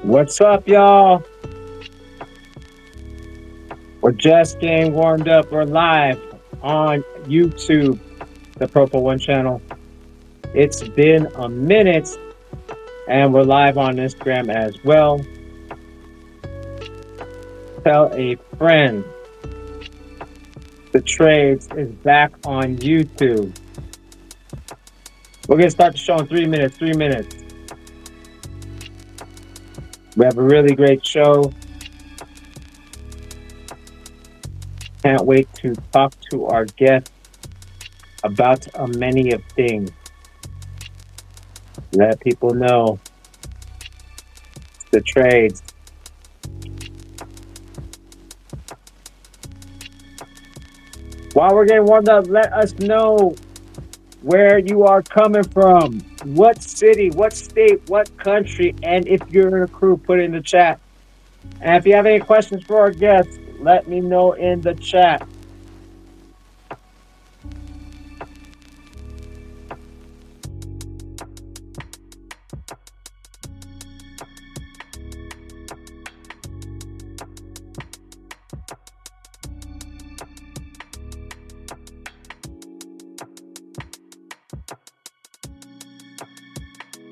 What's up, y'all? We're just getting warmed up. We're live on YouTube, the Purple One channel. It's been a minute, and we're live on Instagram as well. Tell a friend. The Trades is back on YouTube. We're going to start the show in 3 minutes. 3 minutes. We have a really great show. Can't wait to talk to our guests about many of things. Let people know the Trades. While we're getting warmed up, let us know where you are coming from, what city, what state, what country, and if you're in a crew, put it in the chat. And if you have any questions for our guests, let me know in the chat.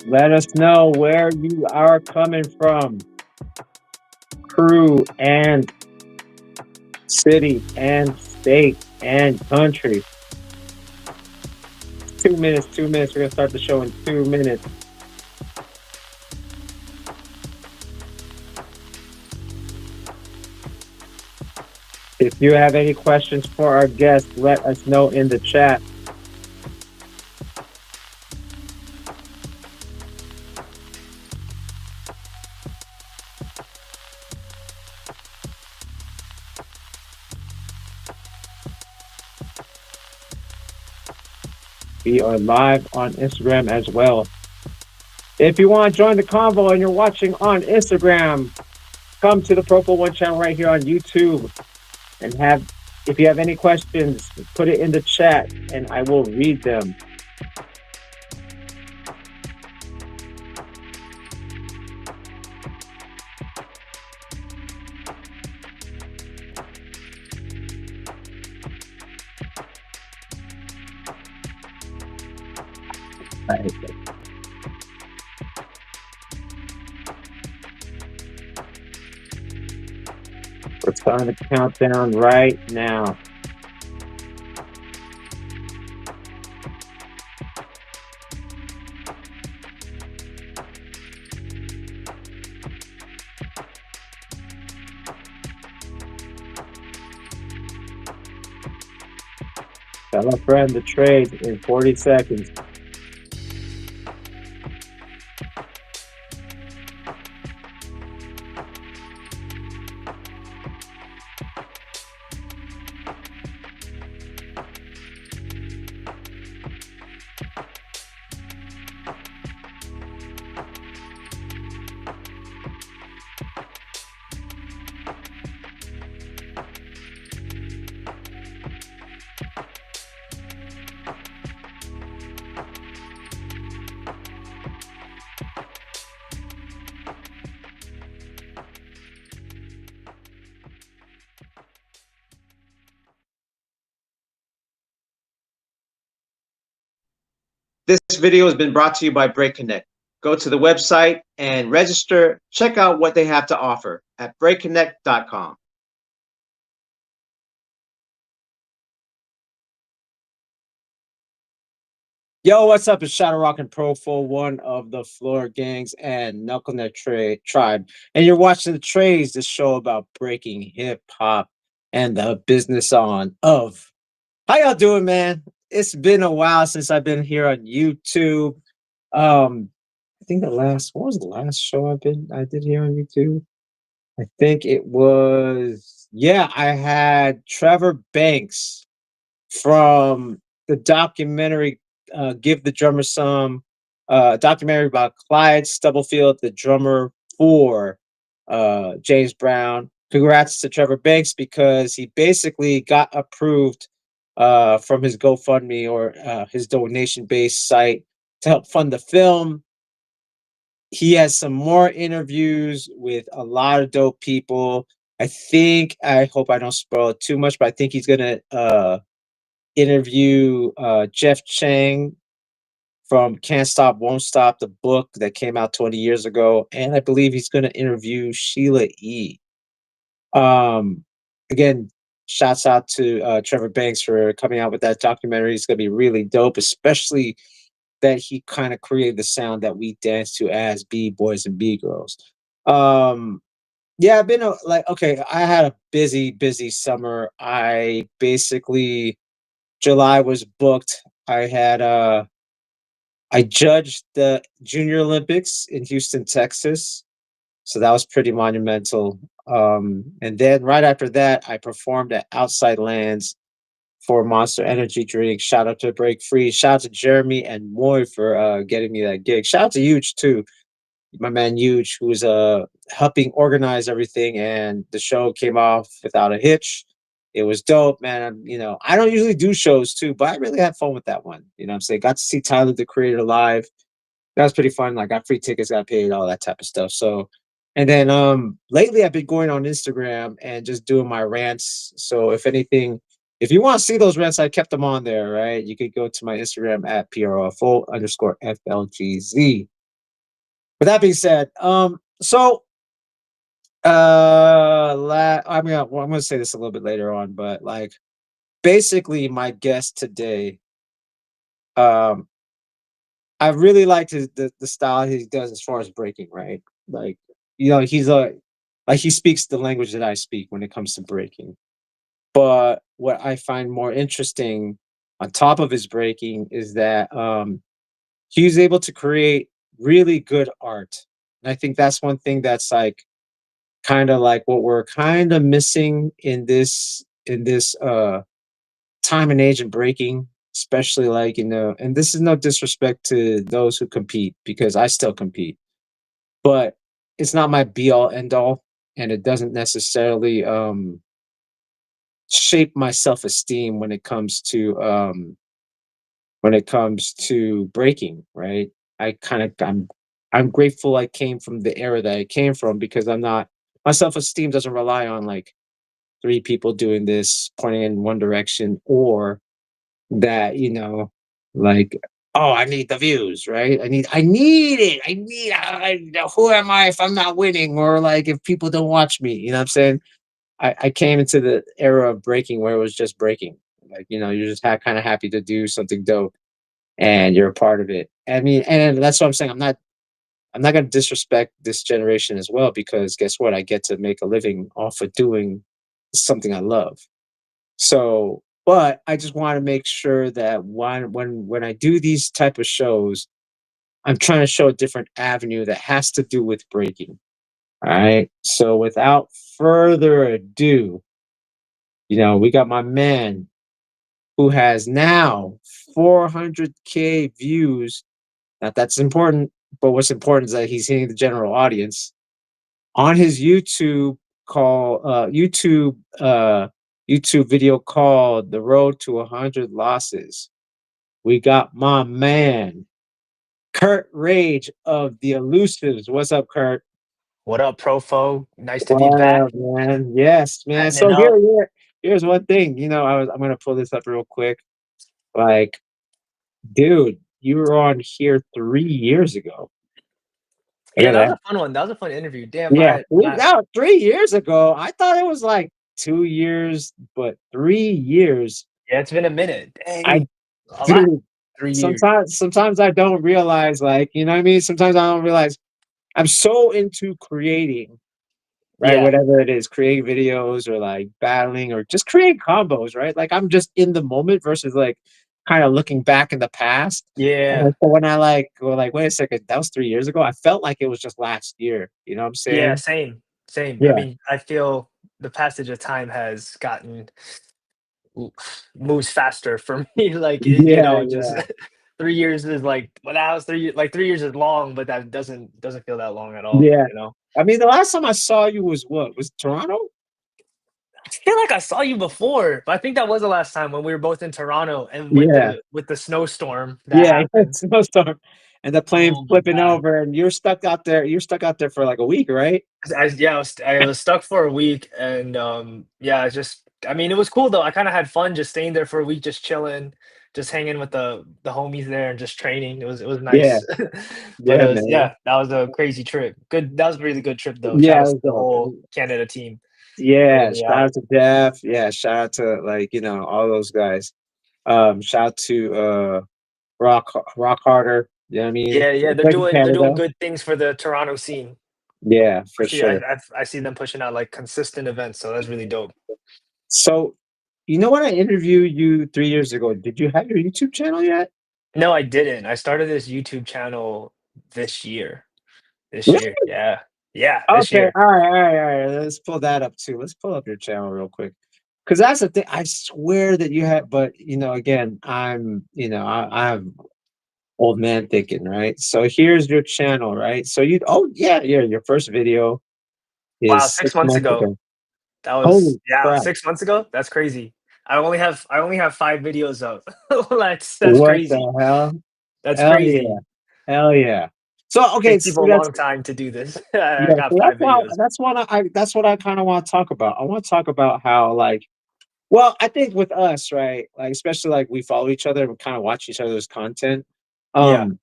Let us know where you are coming from, crew and city and state and country. 2 minutes, 2 minutes. We're going to start the show in 2 minutes. If you have any questions for our guests, let us know in the chat. We are live on Instagram as well. If you want to join the convo and you're watching on Instagram, come to the Purple One channel right here on YouTube. And if you have any questions, put it in the chat and I will read them. We're starting the countdown right now. Tell a friend the trade in 40 seconds. This video has been brought to you by Break Connect. Go to the website and register. Check out what they have to offer at breakconnect.com. Yo, what's up? It's Shadow Rock and Profo, one of the Floor Gangs and Knuckleneck Tribe. And you're watching The Trades, the show about breaking hip hop and the business of. How y'all doing, man? It's been a while since I've been here on YouTube. I think what was the last show I did here on YouTube? I think it was, I had Trevor Banks from the documentary Give the Drummer Some, documentary about Clyde Stubblefield, the drummer for James Brown. Congrats to Trevor Banks because he basically got approved from his GoFundMe or his donation-based site to help fund the film. he has some more interviews with a lot of dope people. I hope I don't spoil it too much, but I think he's gonna interview Jeff Chang from Can't Stop, Won't Stop, the book that came out 20 years ago. And I believe he's gonna interview Sheila E. Um again, shouts out to Trevor Banks for coming out with that documentary. It's gonna be really dope, especially that he kind of created the sound that we dance to as B boys and B girls. Um, yeah, I've been like, okay, I had a busy summer. I basically, July was booked. I judged the Junior Olympics in Houston, Texas. So that was pretty monumental. And then right after that, I performed at Outside Lands for Monster Energy drink. Shout out to Break Free. Shout out to Jeremy and Moy for getting me that gig. Shout out to Huge too, my man Huge, who was helping organize everything, and the show came off without a hitch. It was dope, man. I don't usually do shows too, but I really had fun with that one. You know what I'm saying? Got to see Tyler the Creator live. That was pretty fun. Like, got free tickets, got paid, all that type of stuff. So, and then lately I've been going on Instagram and just doing my rants. So if anything, if you want to see those rants, I kept them on there, right? You could go to my Instagram at PRO_FLGZ. With that being said, I'm gonna say this a little bit later on, but like basically my guest today, um, I really like the style he does as far as breaking, right? Like, he's like he speaks the language that I speak when it comes to breaking. But what I find more interesting on top of his breaking is that he was able to create really good art. And I think that's one thing that's like kind of like what we're kind of missing in this time and age of breaking, especially like, and this is no disrespect to those who compete because I still compete, but it's not my be all end all, and it doesn't necessarily shape my self-esteem when it comes to breaking, right? I'm grateful I came from the era that I came from because my self-esteem doesn't rely on like three people doing this pointing in one direction, or that, like, oh, I need the views, right? I need it. Who am I if I'm not winning, or like if people don't watch me? You know what I'm saying? I came into the era of breaking where it was just breaking. Like, you're just kind of happy to do something dope and you're a part of it. I mean, and that's what I'm saying. I'm not going to disrespect this generation as well, because guess what? I get to make a living off of doing something I love. So, but I just want to make sure that when I do these type of shows, I'm trying to show a different avenue that has to do with breaking. All right. So without further ado, we got my man who has now 400K views. Not that's important, but what's important is that he's hitting the general audience on his YouTube video called "The Road to 100 Losses." We got my man Curt Rage of the Elusives. What's up, Curt? What up, Profo? Nice to be What back. up, man? Yes, man. Chatting it So up. here's one thing. I'm gonna pull this up real quick. Like, dude, you were on here 3 years ago. Look Yeah, at that was that. a fun one. That was a fun interview. Damn, Yeah, my my 3 years ago. I thought it was like 2 years, but 3 years. yeah, it's been a minute. I Dang, a lot. Dude, 3 years. sometimes I don't realize, like, you know what I mean? Sometimes I don't realize I'm so into creating, right? Yeah, Whatever it is, creating videos or like battling or just create combos, right? Like, I'm just in the moment versus like kind of looking back in the past. And yeah, then so when I like go like, wait a second, that was 3 years ago. I felt like it was just last year. You know what I'm yeah. saying? Same, same. I Yeah. mean, I feel the passage of time has gotten l- moves faster for me. Like Yeah, just yeah. 3 years is like well, that was 3 years. Like 3 years is long, but that doesn't feel that long at all. Yeah. You know. I mean, the last time I saw you was what? Was it Toronto? I feel like I saw you before, but I think that was the last time when we were both in Toronto and with Yeah. the snowstorm that Yeah, happened. snowstorm. and the plane's Oh my flipping god. over, and you're stuck out there. You're stuck out there for like a week, right? Yeah, I was stuck for a week, and yeah, I just I mean, it was cool though. I kind of had fun just staying there for a week, just chilling, just hanging with the homies there, and just training. It was Yeah, nice. But yeah, man. yeah, that was a crazy trip. Good, that was a really good trip though. Shout Yeah, out it to was the dope. whole Canada team Yeah, pulling me shout out. out to Def. Yeah, shout out to like all those guys. Shout out to Rock Harder. You know what I mean? Yeah, yeah, Like in they're doing Canada. good things for the Toronto scene. Yeah, I for see I sure. I, I see them pushing out like consistent events, so that's really dope. So, you know when I interviewed you 3 years ago, did you have your YouTube channel yet? No, I didn't. I started this YouTube channel this year. This Really? year, yeah, yeah, this Okay. year. All right. All right. All right. Let's pull that up too. Let's pull up your channel real quick. Because that's the thing. I swear that you had, but again, I'm old man thinking, right? So here's your channel, right? So oh yeah, yeah, your first video Wow, is 6 six months months ago. ago. That was Holy yeah, crap. 6 months ago? That's crazy. I only have 5 videos up. That's What crazy. the hell? That's Hell yeah. crazy. Hell yeah. So okay, Takes so people a that's long time to do this. I yeah, got so 5 videos. that's what I kind of want to talk about. I want to talk about how like well, I think with us, right? Like especially like we follow each other, we kind of watch each other's content. Yeah, Um,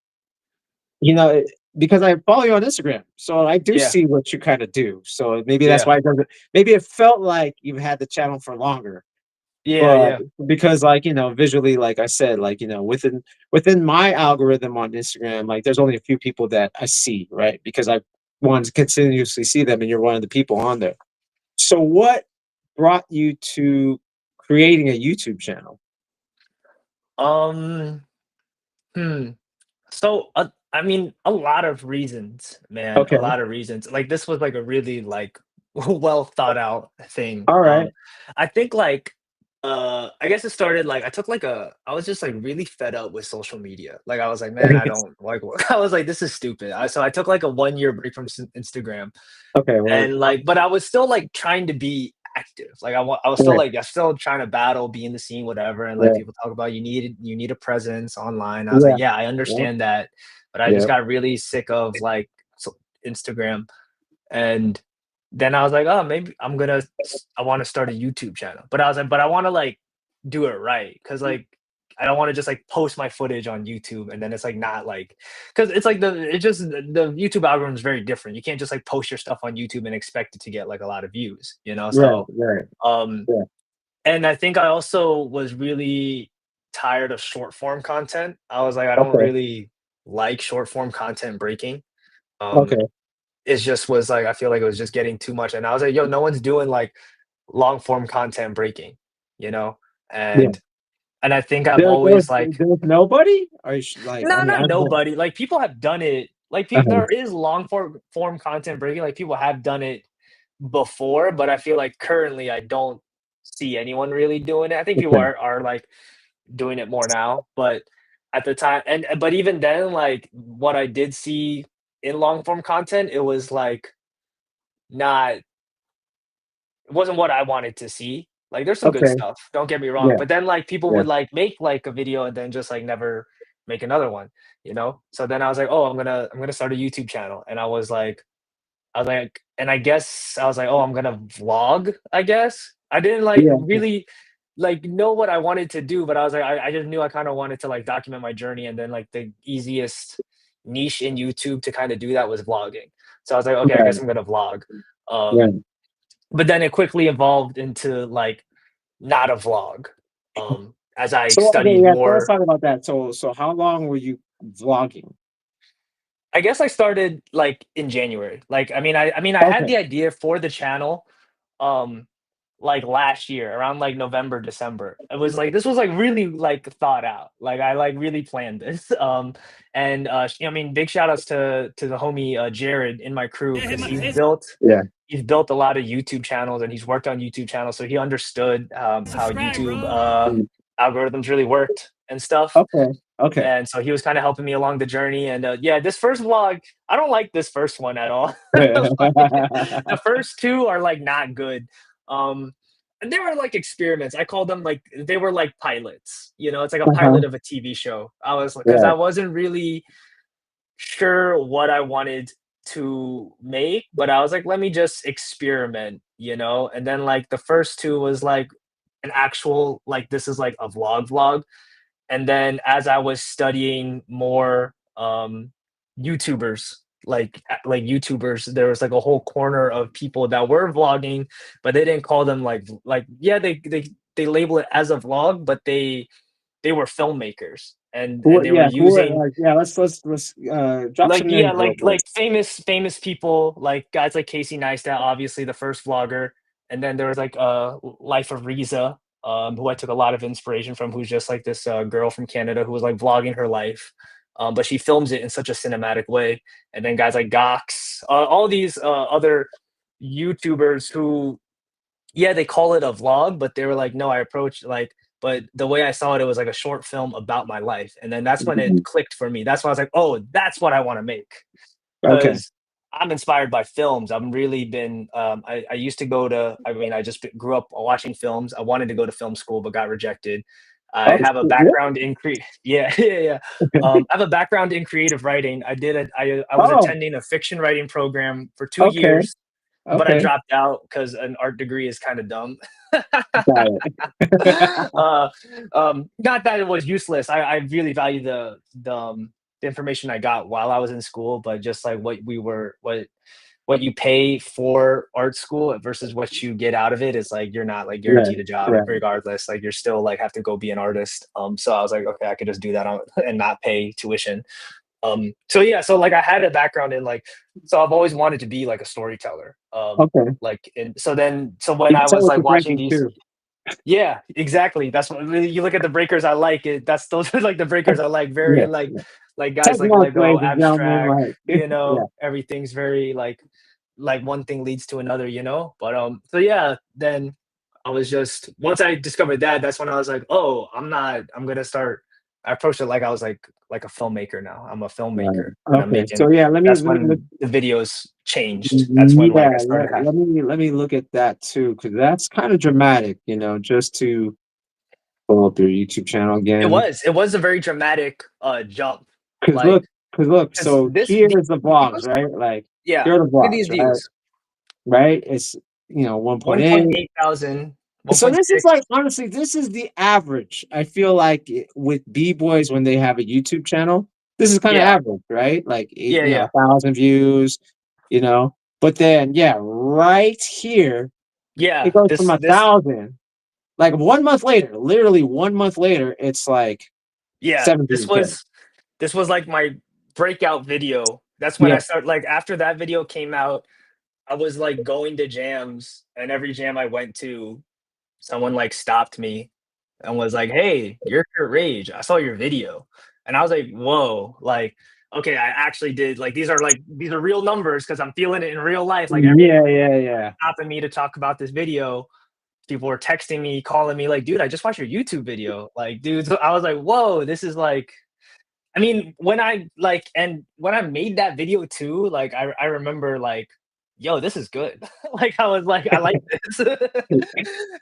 you know, it- because I follow you on Instagram, so I do yeah, see what you kind of do. So maybe that's yeah, why it doesn't. Maybe it felt like you've had the channel for longer, yeah, but yeah, because like visually, like I said, like within my algorithm on Instagram, like there's only a few people that I see, right? Because I want to continuously see them, and you're one of the people on there. So what brought you to creating a YouTube channel? um, hmm. So, I mean, a lot of reasons, man, a Okay, lot of reasons. Like this was like a really like well thought out thing. all right, I think like I guess it started like I was just like really fed up with social media. Like I was like, man, I don't like I was like, this is stupid. So I took like a 1 year break from Instagram okay, word, and like but I was still like trying to be active. Like I was still right, like I still trying to battle, be in the scene, whatever. And like yeah, people talk about you need a presence online. I was like, yeah, yeah, I yeah, understand that, but I just yeah. got really sick of like Instagram. And then I was like, oh, maybe I want to start a YouTube channel. But I was like, but I want to like do it right because like I don't want to just like post my footage on YouTube and then it's like not like because it's like the YouTube algorithm is very different. You can't just like post your stuff on YouTube and expect it to get like a lot of views, you know? Right, So right, um yeah, and I think I also was really tired of short form content. I was like, I don't okay, really like short form content breaking. Um okay, it just was like I feel like it was just getting too much, and I was like, "Yo, no one's doing like long form content breaking," you know, yeah. and I think I've There was always like, there was nobody, or like I no, mean I not don't know. nobody. Like people have done it. Like Uh-huh. there is long form content breaking. Like people have done it before, but I feel like currently I don't see anyone really doing it. I think people Okay, are like doing it more now, but at the time, and but even then, like what I did see in long form content, it was like not it wasn't what I wanted to see. Like, there's some good okay, stuff, don't get me wrong, yeah, but then, like, people yeah, would, like, make, like, a video and then just, like, never make another one, you know? So then I was like, "Oh, I'm gonna start a YouTube channel," and I was like and I guess I was like, "Oh, I'm gonna vlog," I guess? I didn't, like, yeah, really, like, know what I wanted to do, but I was like I just knew I kinda wanted to, like, document my journey, and then, like, the easiest niche in YouTube to kinda do that was vlogging. So I was like, "Okay, I guess right, I'm gonna vlog." right. Um but then it quickly evolved into, like, not a vlog, as I So okay, studied yeah. So let's more. talk about that. So how long were you vlogging? I guess I started, like, in January. Like, I mean, I had Okay, the idea for the channel, um, like, last year, around, like, November, December. It was, like this was, like, really, like, thought out. Like, I, like, really planned this, and, I mean, big shout outs to the homie, Jared in my crew because yeah, he's built a lot of YouTube channels and he's worked on YouTube channels, so he understood how YouTube mm, algorithms really worked and stuff. okay, okay, And so he was kind of helping me along the journey. And yeah, this first vlog, I don't like this first one at all. Like, the first two are like not good. Um, and they were like experiments. I called them like they were like pilots. You know, it's like a uh-huh, pilot of a TV show. I was because I right, wasn't really sure what I wanted to make, but I was like, let me just experiment, you know? And then like the first two was like an actual like this is like a vlog. And then as I was studying more YouTubers, like YouTubers, there was like a whole corner of people that were vlogging, but they didn't call them like yeah, they label it as a vlog, but they were filmmakers and they were Yeah, who are using yeah, let's drop like some yeah names real quick. like famous people like guys like Casey Neistat, obviously the first vlogger, and then there was like Life of Riza, who I took a lot of inspiration from, who's just like this girl from Canada who was like vlogging her life, but she films it in such a cinematic way. And then guys like Gox, all these other YouTubers who yeah, they call it a vlog, but they were like, no, I approach like, but the way I saw it, it was like a short film about my life. And then that's when it Mhm. clicked for me. That's why I was like, oh, that's what I want to make. Okay. Because I'm inspired by films. I'm really been, I used to go to, I mean, I just grew up watching films. I wanted to go to film school, but got rejected. I Oh, have a what? background in yeah, yeah, yeah. I have a background in creative writing. I was Oh, attending a fiction writing program for two okay, years, but I okay. dropped out because an art degree is kind of dumb. Got it. uh, not that it was useless. I really value the information I got while I was in school, but just like what you pay for art school versus what you get out of it is like you're not like Right, guaranteed a job right, regardless. Like you're still like have to go be an artist. So I was like, okay, I could just do that and not pay tuition. So yeah, so like I had a background in like, so I've always wanted to be like a storyteller. okay. Like and so then so when You can I tell was what like you're watching drinking these too. yeah, exactly. That's what you look at the breakers I like it. That's those are like the breakers I like. Very Yeah, yeah. like guys Take like notes, Lego, ladies and gentlemen, abstract. like, You yeah, know, everything's very like one thing leads to another. You know, but so yeah. Then I was just once I discovered that, that's when I was like, oh, I'm not. I'm gonna start. I approached it like I was like a filmmaker now. I'm a right. filmmaker, and I'm Okay, so making. yeah, That's let me look. when the videos changed. That's when like Yeah, I started having. let me look at that too, because that's kind of dramatic, you know, just to pull up your YouTube channel again. It was a very dramatic jump. Because Like look, because look, 'cause so this here these is the vlogs, views right? Like, yeah, here are the look at these vlogs, right? views. Right? It's 1.8. 1.8 thousand, So this is 1.6. like honestly, this is the average. I feel like with b boys when they have a YouTube channel, this is kind of Yeah. average, right? Like Yeah, yeah. 1,000 views, you know. But then, yeah, right here it Yeah, goes from a this thousand. Like 1 month later, literally 1 month later, it's like yeah, 17K. this was like my breakout video. That's when Yeah, I start like after that video came out, I was like going to jams and every jam I went to, someone like stopped me and was like, "Hey, you're Kurt Rage. I saw your video." And I was like, "Whoa!" Like, okay, I actually did. Like these are real numbers because I'm feeling it in real life. Like every yeah, yeah, yeah. stopping me to talk about this video. People were texting me, calling me, like, "Dude, I just watched your YouTube video." Like, dude, so I was like, "Whoa, this is like." I mean, when I made that video too, like I remember like, "Yo, this is good." Like I was like, "I like this," because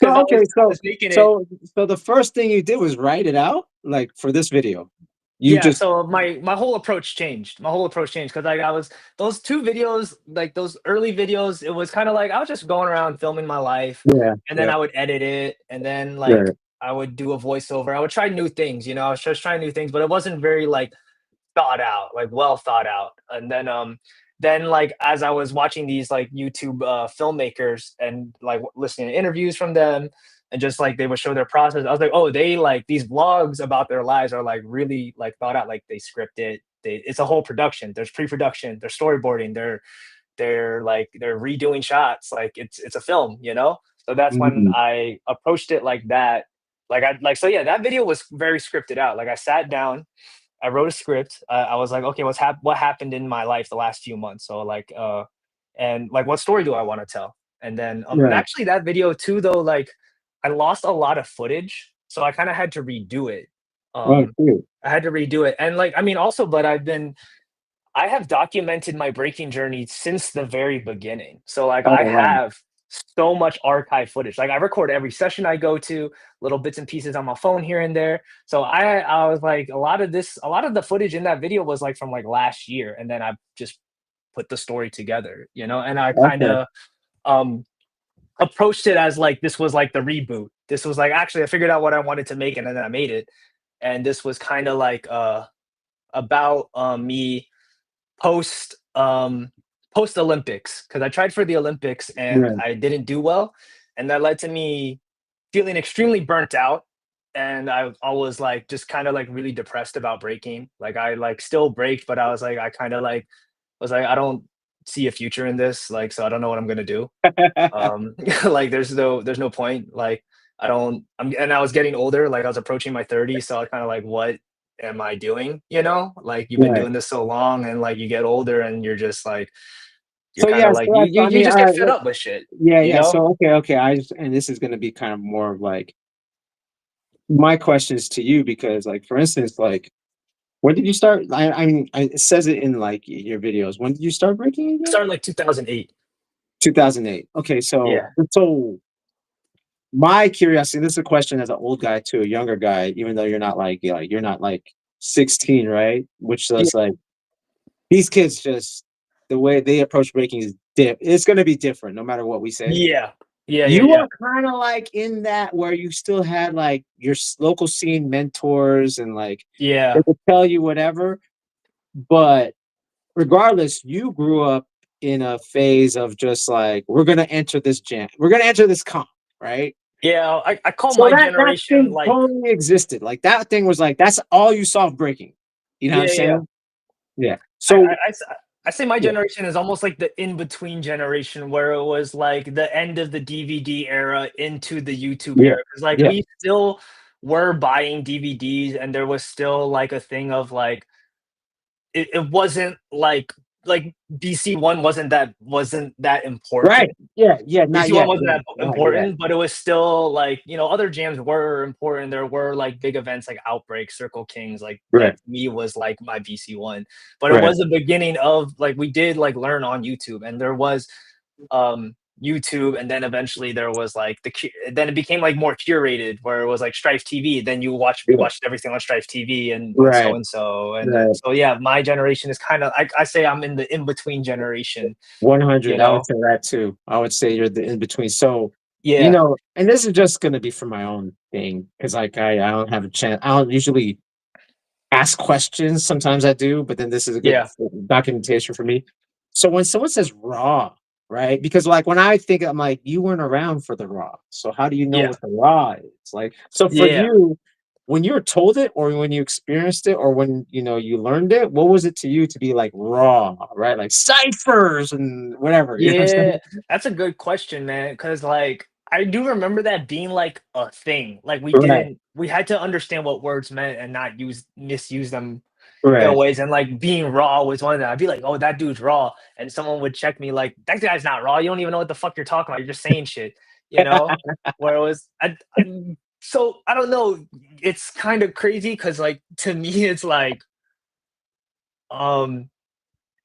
So okay, I was making it. so the first thing you did was write it out, like for this video. You Yeah, just so my whole approach changed. My whole approach changed because like I was those two videos, like those early videos, it was kind of like I was just going around filming my life, yeah, and then yeah, I would edit it, and then like right. I would do a voiceover. I would try new things, you know. I was just trying new things, but it wasn't very like thought out, like well thought out. And then like as I was watching these like YouTube filmmakers and like listening to interviews from them and just like they would show their process, I was like, oh, they like these vlogs about their lives are like really like thought out, like they script it. It's a whole production. There's pre-production, there's storyboarding, they're redoing shots, like it's a film, you know. So that's when Mhm. I approached it like that. Like I like so yeah, that video was very scripted out. Like I sat down, I wrote a script. I was like, okay, what happened in my life the last few months? So like, and like, what story do I want to tell? And then, and Right. actually, that video too, though, like, I lost a lot of footage, so I kind of had to redo it. Oh, Um, shoot. I had to redo it, and like, I mean, also, but I have documented my breaking journey since the very beginning. So like, Oh, wow. so much archive footage. Like I record every session I go to, little bits and pieces on my phone here and there. So I was like, a lot of the footage in that video was like from like last year, and then I just put the story together, you know. And I kind Okay. of um approached it as like this was like the reboot. This was like actually I figured out what I wanted to make, and then I made it. And this was kind of like about me post post Olympics, because I tried for the Olympics and Right. I didn't do well, and that led to me feeling extremely burnt out. And I was like just kind of like really depressed about breaking. Like I like still break, but I was like I kind of like was like I don't see a future in this. Like so I don't know what I'm gonna do. Like there's no point. Like I don't. And I was getting older. Like I was approaching my 30s, so I was kind of like what am I doing? You know, like you've been Right. doing this so long, and like you get older, and you're just like you're So kind yeah, of so like that's, I you mean, just all get right, fed up with shit, yeah, you yeah. know? So okay. And this is going to be kind of more of like my questions to you because, like, for instance, like, when did you start? I mean, it says it in like your videos. When did you start breaking again? Starting like 2008. 2008. Okay, Yeah, so my curiosity. This is a question as an old guy to a younger guy, even though you're not like 16, right? Which yeah, is like these kids just the way they approach breaking is it's going to be different no matter what we say. yeah, yeah, yeah, You yeah, are kind of like in that where you still had like your local scene mentors and like they yeah, would tell you whatever, but regardless, you grew up in a phase of just like we're gonna enter this jam, we're gonna enter this comp, right? yeah. I call So my that generation thing like totally existed. Like that thing was like that's all you saw of breaking. You know what I'm yeah, yeah. saying? Yeah. I, So I, I s- I say my yeah, generation is almost like the in between generation where it was like the end of the DVD era into the YouTube yeah, era. Because like yeah. we still were buying DVDs, and there was still like a thing of like it wasn't like BC1 wasn't that important. Right. Yeah, yeah, not BC1 yet. wasn't Yeah, that not yet. important, but it was still like, you know, other jams were important. There were like big events like Outbreak, Circle Kings, like that Right, to me was like my BC1. But it right. was the beginning of like we did like learn on YouTube, and there was YouTube, and then eventually there was like then it became like more curated where it was like Strife TV. Then we Yeah, watched everything on Strife TV and so right, and so. And then right. so yeah, my generation is kind of I say I'm in the in between generation, you 100. I would know? say that too. I would say you're the in between. So, Yeah. and this is just going to be for my own thing because, like, I don't have a chance. I don't usually ask questions. Sometimes I do, but then this is a good Yeah. documentation for me. So when someone says raw, right? Because like when I think I'm like, you weren't around for the raw. So how do you know Yeah. what the raw is? Like, so for Yeah. you, when you were told it or when you experienced it or when you learned it, what was it to you to be like raw, right? Like ciphers and whatever, you know what I'm Yeah, saying? that's a good question, man. Cause like, I do remember that being, like, a thing. Like, Right, we had to understand what words meant and not misuse them in right. ways, and, like, being raw was one of them. I'd be like, "Oh, that dude's raw," and someone would check me like, "That guy's not raw. You don't even know what the fuck you're talking about. You're just saying shit," you know? Where it was so I don't know. It's kind of crazy because, like, to me, it's like, um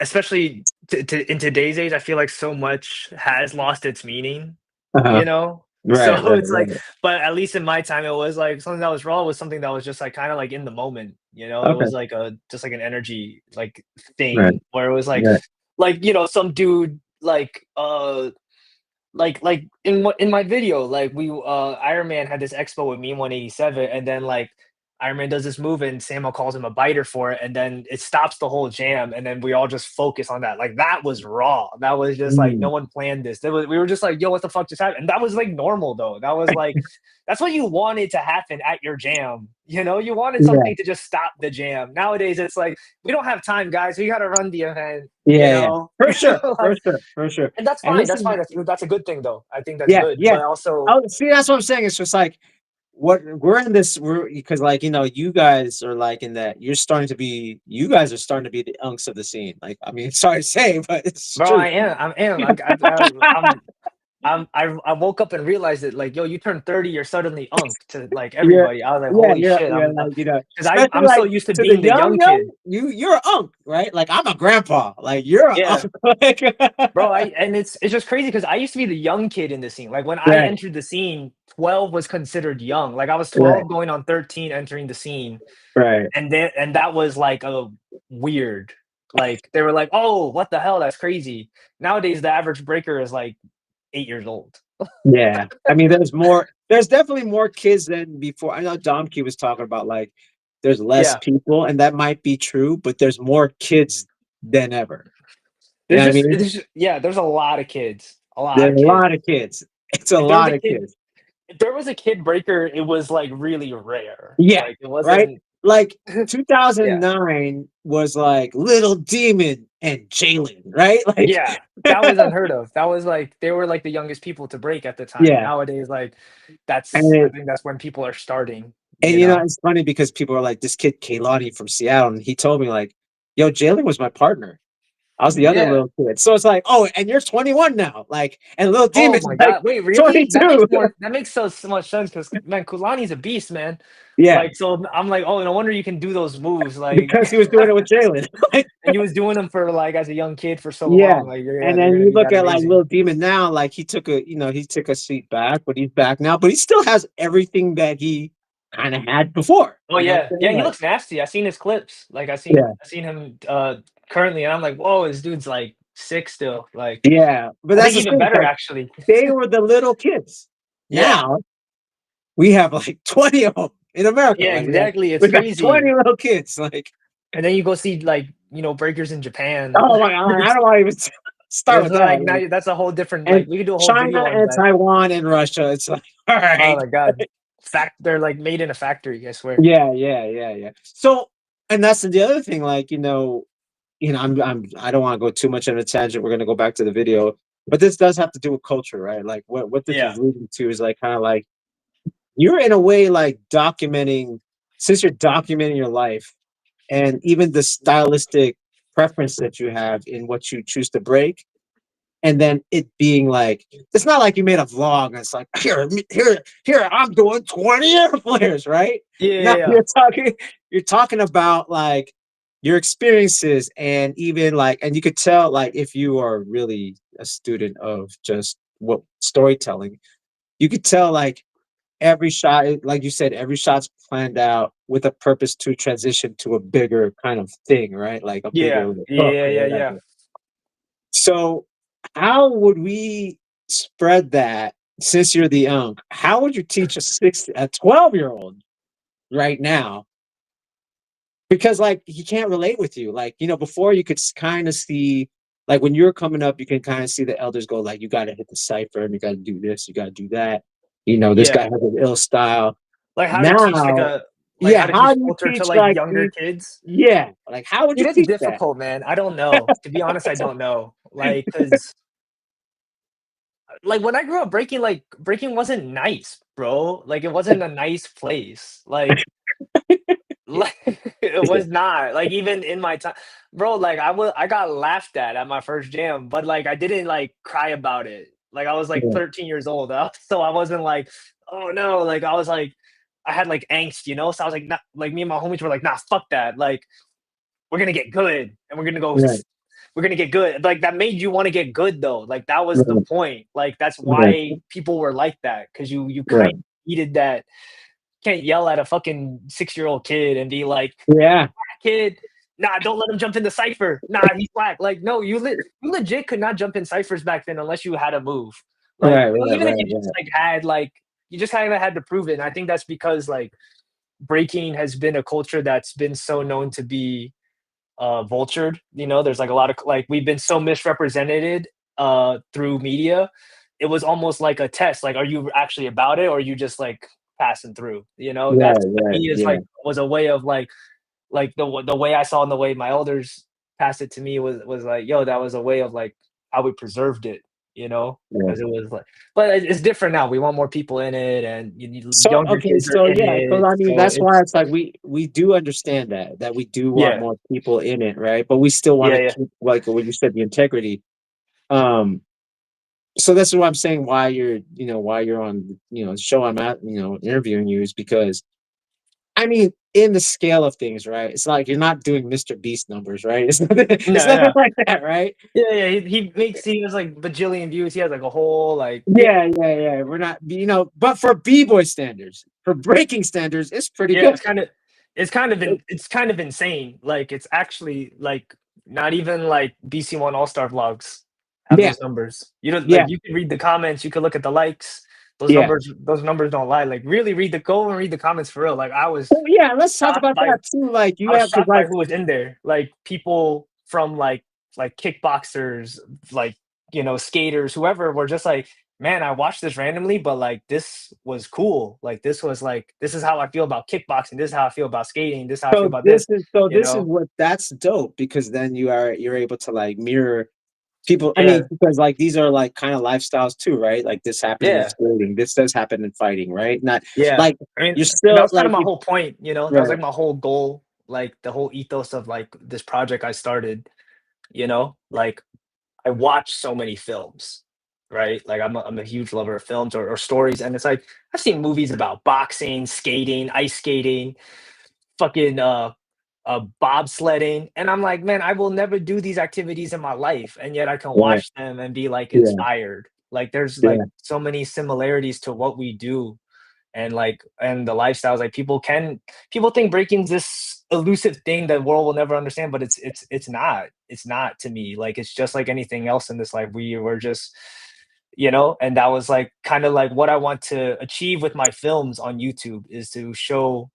especially in today's age, I feel like so much has lost its meaning, Uh-huh. you know? So Right, right, it's like right. but at least in my time, it was like something that was raw was something that was just like kinda like in the moment, you know? It Okay. was like a just like an energy like Right, thing where it was right. like, you know, some dude like in my video, like Iron Man had this expo with me 187, and then like Iron Man does this move and Samuel calls him a biter for it, and then it stops the whole jam, and then we all just focus on that. Like that was raw. That was just like Mm. no one planned this. We were just like, yo, what the fuck just happened? And that was like normal though. That was like that's what you wanted to happen at your jam. You know, you wanted Yeah, something to just stop the jam. Nowadays it's like we don't have time, guys. We gotta run the event, you yeah, yeah. know? For sure, Like for sure, for sure. and that's And fine, this that's is fine, that's a good thing, though. I think that's yeah, good, yeah. but also Oh, see, that's what I'm saying. It's just like what we're in this we're because like you guys are like in that you guys are starting to be the unks of the scene. Like I mean, sorry to say, but it's bro, true. I am, I am, I I'm I woke up and realized that like, yo, you turned 30, you're suddenly unk to like You're everybody. I was like, yeah, holy shit. you're like, Because especially I'm so like used to to the being the young young, kid. you're a unk, right? Like I'm a grandpa. Like you're a Yeah. unk. Like, Bro, and it's just crazy because I used to be the young kid in the scene. Like when I right, entered the scene, 12 was considered young. Like I was right, 12 going on 13 entering the scene. right. And that was like a weird. Like they were like, "Oh, what the hell? That's crazy." Nowadays the average breaker is like 8 years old. Yeah. I mean, there's definitely more kids than before. I know Domke was talking about like there's less Yeah. people, and that might be true, but there's more kids than ever. You know what I mean? Yeah, there's a lot of kids. A lot There's of a kids. lot of kids. It's a If there was lot a of kid kids. if there was a kid breaker, it was like really rare. Yeah, Like it right? wasn't Like yeah. 2009 was like Little Demon and Jalen, right? Like, Yeah, that was unheard of. That was like they were like the youngest people to break at the time. yeah. Nowadays, like I And think that's when people are starting, and you you know, know? it's funny because people are like, this kid Kaylani from Seattle, and he told me like, yo, Jalen was my partner. I was the other Yeah. little kid. So it's like, oh, and you're 21 now. Like, and Little Oh Demon's my like god. Wait, really? 22. That makes so much sense because man, Kulani's a beast, man. Yeah, Like so I'm like, oh, no wonder you can do those moves. Like because he was doing it with Jalen. Like, and you was doing them for like as a young kid for so yeah. long. Like yeah, And they're then gonna you be look that at like amazing. Little Demon now, like he took a seat back, but he's back now, but he still has everything that he kind of had before. Oh You know yeah. what I'm Yeah, saying? he Like, looks nasty. I seen his clips. Like yeah, I seen him currently and I'm like, whoa, this dude's like sick still. Like yeah. But I that's think the even thing. It's better like actually. they were the little kids. Yeah. Now we have like 20 of them in America. Yeah, Like exactly. It's we got 20 crazy. little kids. Like, And then you go see like, breakers in Japan. oh my god, I It's don't want to even start it's with that. like Like, now that's a whole different and like we could do a whole China video on and that. Taiwan and Russia. It's like, all Oh right. my god. They're like made in a factory, I swear. Yeah, yeah, yeah, yeah. So, and that's the other thing. Like, I don't want to go too much on a tangent. We're gonna go back to the video, but this does have to do with culture, right? Like, what this Yeah. is leading to is like kind of like you're in a way like documenting, since you're documenting your life and even the stylistic preference that you have in what you choose to break. And then it being like, it's not like you made a vlog and it's like, here, I'm doing 20 air flares, right? Yeah, Now yeah, yeah. you're talking about like your experiences and even like, and you could tell like if you are really a student of just what storytelling, you could tell like every shot, like you said, every shot's planned out with a purpose to transition to a bigger kind of thing, right? Like a Yeah. bigger hook Yeah, or yeah, yeah. whatever. So, how would we spread that since you're the unk? How would you teach a 12-year-old right now? Because like he can't relate with you. Like, before you could kind of see, like when you're coming up, you can kind of see the elders go, like, you got to hit the cipher and you got to do this, you got to do that. This guy Yeah. has an ill style. Like how to teach Now, like yeah, how to how teach do you culture to teach like like younger kids. yeah, like how would you It is teach that? difficult, man. I don't know. To be honest, I don't know. Like, cause like when I grew up, breaking wasn't nice, bro. Like it wasn't a nice place. Like it was not. Like even in my time, bro. Like I got laughed at my first jam, but like I didn't like cry about it. Like I was like Yeah, 13 years old, so I wasn't like, oh no. Like I was like, I had like angst, So I was like, not like me and my homies were like, nah, fuck that. Like we're gonna get good and right, we're gonna get good. Like that made you want to get good though. Like that was the right, point. Like that's right, why people were like that because you kind right. of needed that. Can't yell at a fucking 6-year-old kid and be like, Yeah, kid, nah, don't let him jump in the cipher. Nah, he's whack. Like no, you legit could not jump in ciphers back then unless you had a move. Like right, right, even if you right, just right. like had like you just kind of had to prove it. And I think that's because like breaking has been a culture that's been so known to be vultured. There's like a lot of like we've been so misrepresented through media. It was almost like a test. Like, are you actually about it, or are you just like passing through? Right, That's to right, me is yeah, like was a way of like the way I saw and the way my elders passed it to me was like, yo, that was a way of like how we preserved it. yeah. Because it was like, but it's different now. We want more people in it, and So younger okay, kids are so in yeah, so it. I mean So that's why it's it's like we do understand that we do want yeah, more people in it, right? But we still want yeah, to yeah, keep like what you said, the integrity. Um, So this is what I'm saying. Why why you're on, the show I'm at, interviewing you is because I mean, in the scale of things, right? It's like you're not doing Mr. Beast numbers, right? It's No, nothing yeah. like that, right? Yeah, he has like bajillion views. He has like a whole like yeah, Yeah. We're not, but for b-boy standards, for breaking standards, it's pretty yeah, good. it's kind of insane. Like it's actually like not even like BC1 All-Star vlogs have Yeah, those numbers. You know, yeah, like you can read the comments, you can look at the likes. yeah. Those numbers don't lie. Like really go and read the comments for real. Like So yeah, let's talk shocked about by that too. Like I you was have, because shocked by like who was in there. Like people from like kickboxers, like skaters, whoever were just like, man, I watched this randomly, but like this was cool. Like this is how I feel about kickboxing. This is how I feel about skating. This is how I feel about this. You this is know? what that's dope, because then you're able to like mirror people. I mean, Yeah, because like these are like kind of lifestyles too, right? Like this happens in yeah, skating, this does happen in fighting, right? Not yeah. like I mean, you're that still was kind like of my whole point. That was right, like my whole goal. Like the whole ethos of like this project I started. Like I watch so many films, right? Like I'm a huge lover of films or stories, and it's like I've seen movies about boxing, skating, ice skating, fucking bobsledding, and I'm like, man, I will never do these activities in my life, and yet I can right, watch them and be like yeah, inspired. Like there's like yeah. so many similarities to what we do, and the lifestyles. Like people think breaking's this elusive thing that the world will never understand, but it's not. It's not to me. Like it's just like anything else in this life. We were just and that was like kind of like what I want to achieve with my films on YouTube is to show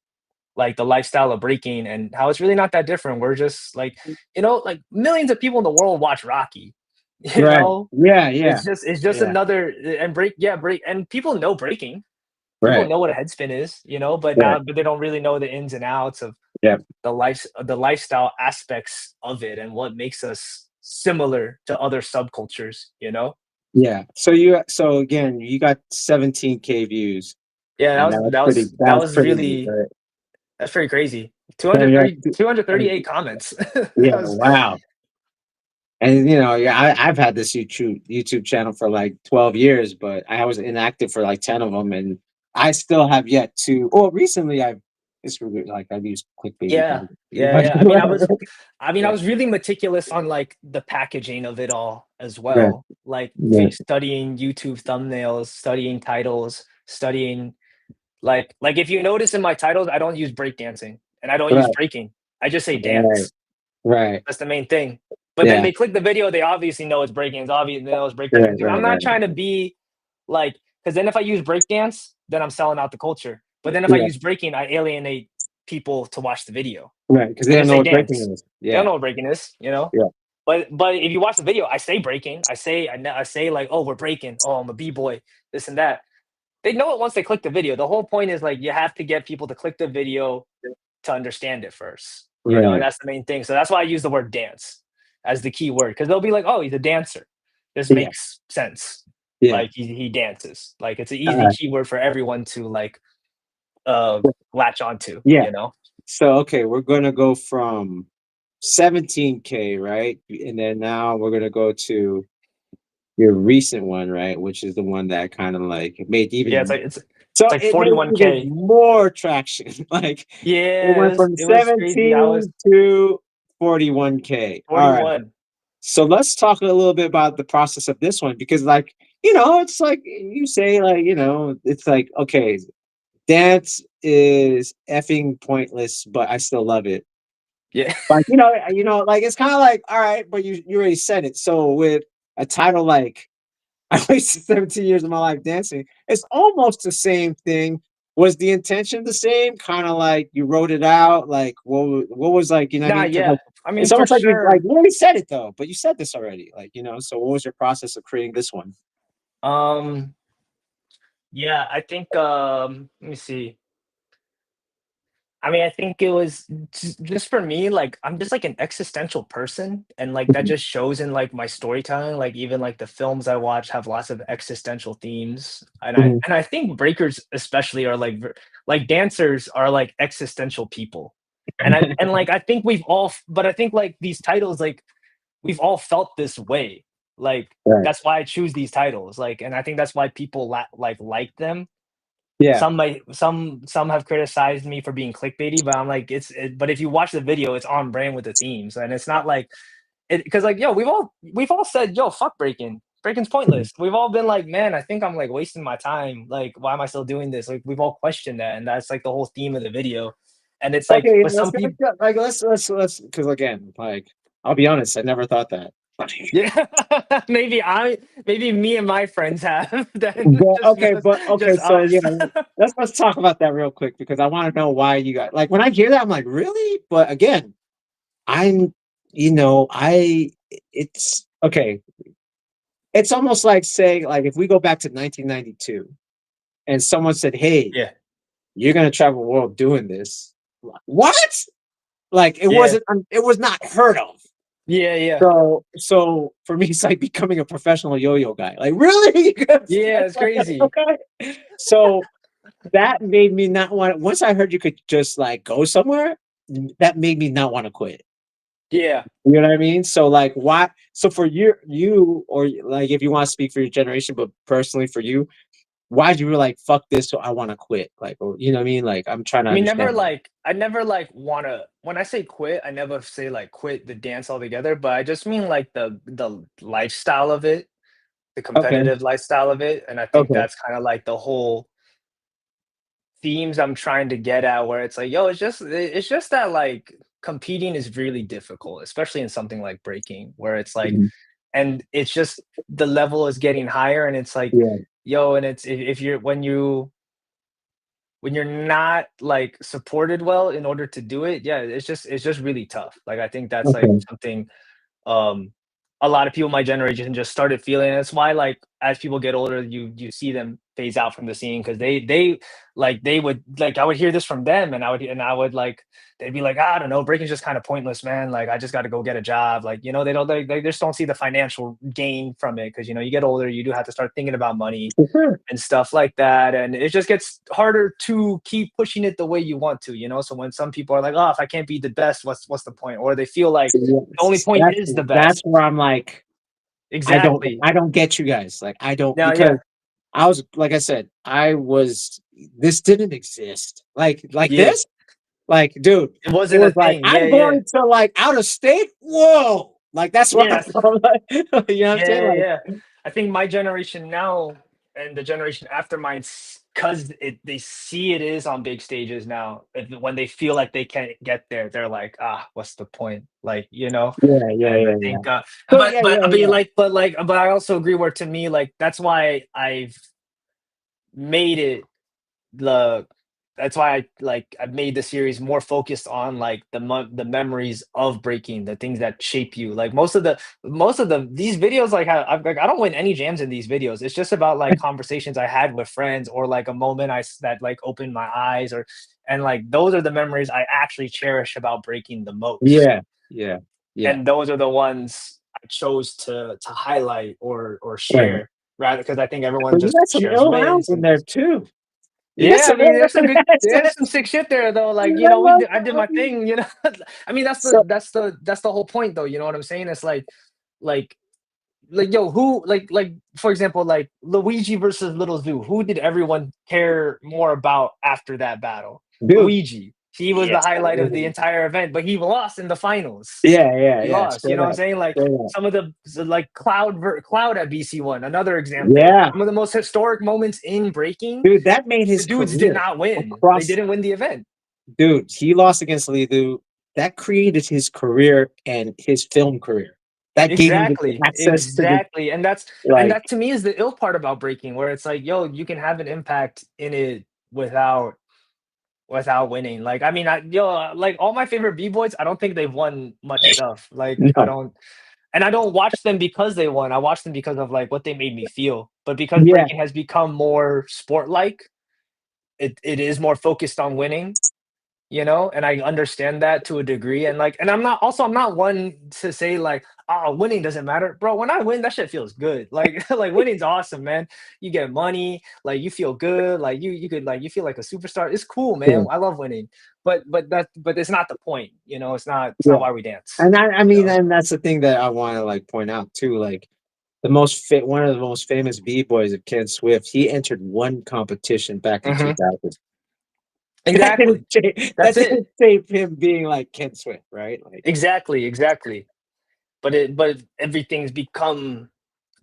like the lifestyle of breaking and how it's really not that different. We're just like millions of people in the world watch Rocky. you Right. know Yeah, yeah, it's just yeah. another and break and people know breaking. People Right. know what a headspin is, Right. but they don't really know the ins and outs of Yeah. the lifestyle aspects of it and what makes us similar to other subcultures. Yeah. So again, you got 17K views, Yeah, and that was pretty neat, right? that's pretty crazy. Then you're at 238 comments. That yeah, was wow. And yeah, I've had this YouTube channel for like 12 years, but I was inactive for like 10 of them, and I still have yet to. Well, recently it's really like I've used clickbait and Yeah, things, yeah, but yeah. whatever. I Yeah, was really meticulous on like the packaging of it all as right, well. Like yeah, studying YouTube thumbnails, studying titles, studying like if you notice in my titles, I don't use breakdancing and I don't use right, breaking. I just say right, dance. right, That's the main thing. But then yeah, they click the video, they obviously know it's breaking. It's obvious they know it's breakdancing. right, Because I'm right, not right, trying to be like, because then if I use breakdance, then I'm selling out the culture. But then if I yeah, use breaking, I alienate people to watch the video. right, because they I don't just know say what breaking dance. is. They don't Yeah, know what breaking is. yeah, But if you watch the video, I say breaking. I say like, oh, we're breaking. Oh, I'm a b-boy. This and that. They know it once they click the video. The whole point is like you have to get people to click the video to understand it first. right, That's the main thing. So that's why I use the word dance as the key word because they'll be like, oh, he's a dancer. This yeah, makes sense. yeah, Like he dances. Like it's an easy uh, keyword for everyone to like latch onto. yeah. So okay, we're gonna go from 17K, right? And then now we're gonna go to your recent one, right? Which is the one that kind of like made Yeah, it's even like it's so like it made even 41K. more traction. Like it Yeah, went from it was crazy. I was 17 to 41K. All right. 41. So let's talk a little bit about the process of this one, because like, it's like you say, like, it's like, okay, dance is effing pointless, but I still love it. Yeah. Like, like it's kind of like, all right, but you already said it. So with a title like I wasted 17 years of my life dancing, it's almost the same thing. Was the intention the same? Kind of like you wrote it out, like what was like, you know what I Nah, mean? Because yeah. like I mean, it's for almost like sure. you already said it though, but you said this already, like, so what was your process of creating this one? Um, yeah, I think let me see. I mean, I think it was just for me, like I'm just like an existential person, and like that Mhm, just shows in like my storytelling. Like even like the films I watch have lots of existential themes, and I mhm. and I think breakers especially are like like dancers are like existential people, and like I think but I think like these titles like we've all felt this way. Like Right. that's why I choose these titles. Like, and I think that's why people like them. Yeah. Some have criticized me for being clickbaity, but I'm like, but if you watch the video, it's on brand with the themes, and it's not like it because like yo, we've all said yo, fuck breaking. Breaking's pointless. We've all been like, man, I think I'm like wasting my time. Like, why am I still doing this? Like, we've all questioned that, and that's like the whole theme of the video. And it's like, Okay, but some people, like let's because again, like I'll be honest, I never thought that. yeah, maybe me and my friends have. Then But just okay, but okay, just so us. you know, let's talk about that real quick because I want to know why you got like when I hear that, I'm like, really? But again, I'm you know, I it's okay. It's almost like saying like if we go back to 1992 and someone said, "Hey, Yeah, you're gonna travel the world doing this," what? Like yeah, it was not heard of. yeah. So for me, it's like becoming a professional yo-yo guy. Like, really? You gonna Yeah, stand it's like that? crazy. Okay. So that made me not want. Once I heard you could just like go somewhere, that made me not want to quit. Yeah. You know what I mean? So like, why? So for you, or like, if you want to speak for your generation, but personally for you, why did you like fuck this? So I want to quit. Like, or you know what I mean? Like, I'm trying to I mean, never understand. like I never like wanna when I say quit, I never say like quit the dance altogether, but I just mean like the lifestyle of it, the Okay. competitive lifestyle of it, and I think Okay. that's kind of like the whole themes I'm trying to get at where it's like, yo, it's just that like competing is really difficult, especially in something like breaking, where it's like Mhm. and it's just the level is getting higher and it's like, Yeah. yo, and it's if you're when you're not like supported well in order to do it, yeah, it's just really tough. Like I think that's like Okay. something um a lot of people my generation just started feeling. That's why like as people get older, you see them phase out from the scene because they would like I would hear this from them and I would like they'd be like, "Ah, I don't know, breaking's just kind of pointless, man. Like I just got to go get a job." Like, they just don't see the financial gain from it because you get older, you do have to start thinking about money For sure. and stuff like that. And it just gets harder to keep pushing it the way you want to, So when some people are like, oh, if I can't be the best, what's the point? Or they feel like the only Yes, point is the that's best. where I'm like, Exactly. I don't get you guys. Like, I don't Now, because yeah, I was like I said, this didn't exist. Like yeah, this? Like, dude, it it wasn't a was like, thing. Yeah, I'm yeah, going to like out of state. Whoa. Like that's what I'm yes, like, you know what I'm saying? yeah, Like, yeah. I think my generation now and the generation after mine, because they see it is on big stages now. When they feel like they can't get there, they're like, ah, what's the point? And I yeah. think, So yeah, yeah. but I also agree where to me, like, that's why I've made it the that's why I've made the series more focused on like the memories of breaking, the things that shape you. Like most of the these videos, like I don't win any jams in these videos. It's just about like conversations I had with friends or like a moment that like opened my eyes and like those are the memories I actually cherish about breaking the most. Yeah, yeah, yeah. And those are the ones I chose to highlight or Right. share rather because I think everyone But you just got some shares ill rounds wins in and there too. You got yeah, I some mean, ill there's some good, rounds. there's some sick shit there though. Like, Dude, I love I did my that. thing. I mean, that's the So that's the that's the whole point though. You know what I'm saying? It's like, yo, who for example, like Luigi versus Little Zoo. Who did everyone care more about after that battle? dude, Luigi. He was the yes, highlight of the entire event, but he lost in the finals. He yeah, lost. You straight know what I'm up, saying? Like straight up. some of like Cloud at BC1, another example. Yeah, Some of the most historic moments in breaking dude, that made the his dudes did career not win. They across. didn't win the event. Dude, he lost against Liu. That created his career and his film career. That gave him the Exactly, access to the exactly, and like. that to me is the ill part about breaking, where it's like, yo, you can have an impact in it without winning. Like, I mean, like all my favorite b boys, I don't think they've won much stuff. Like, No, I don't watch them because they won. I watch them because of like what they made me feel. But because yeah, breaking has become more sport like, it is more focused on winning. And I understand that to a degree. And like, and I'm not one to say like, oh, winning doesn't matter, bro. When I win, that shit feels good. Like, like winning's awesome, man. You get money, like you feel good, like you could like you feel like a superstar. It's cool, man. yeah, I love winning, but it's not the point. It's not yeah. why we dance. And I You mean, know? and that's the thing that I want to like point out too. Like, one of the most famous b-boys of Ken Swift. He entered one competition back in Hmm. 2000. Exactly. That That's it. didn't save him being like Ken Swift, right? Like, Exactly. Exactly. But everything's become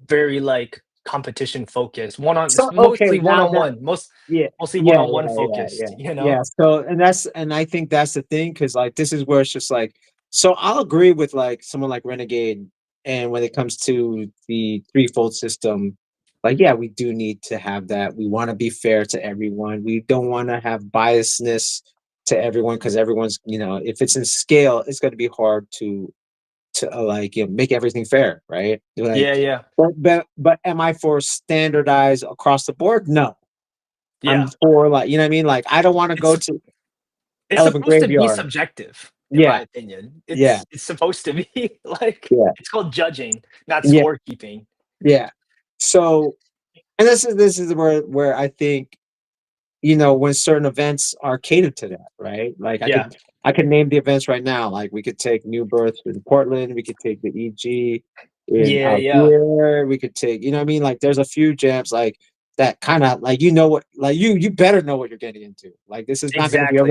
very like competition focused. so okay, Mostly one now on that one. Mostly yeah, one on one yeah, yeah, focused. yeah, yeah. So, and I think that's the thing, because like this is where it's just like, so I'll agree with like someone like Renegade, and when it comes to the threefold system, like yeah, we do need to have that. We want to be fair to everyone. We don't want to have biasness to everyone, because everyone's, if it's in scale, it's going to be hard to like, make everything fair, right? Yeah. Like, Yeah. but am I for standardize across the board? No, I'm Yeah. for, like, you know what I mean? Like, I don't want to go It's to it's Elephant supposed to be Graveyard. subjective, in my Yeah, opinion. yeah, It's supposed to be like yeah, it's called judging, not yeah, scorekeeping. yeah. So, and this is where I think, when certain events are catered to that, right? Like Yeah. I could name the events right now. Like we could take New Birth in Portland, we could take the EG in Yeah. out Yeah. here, we could take, you know what I mean? Like there's a few jams like that kind of like, what, like you better know what you're getting into. Like this is not going to be a Exactly.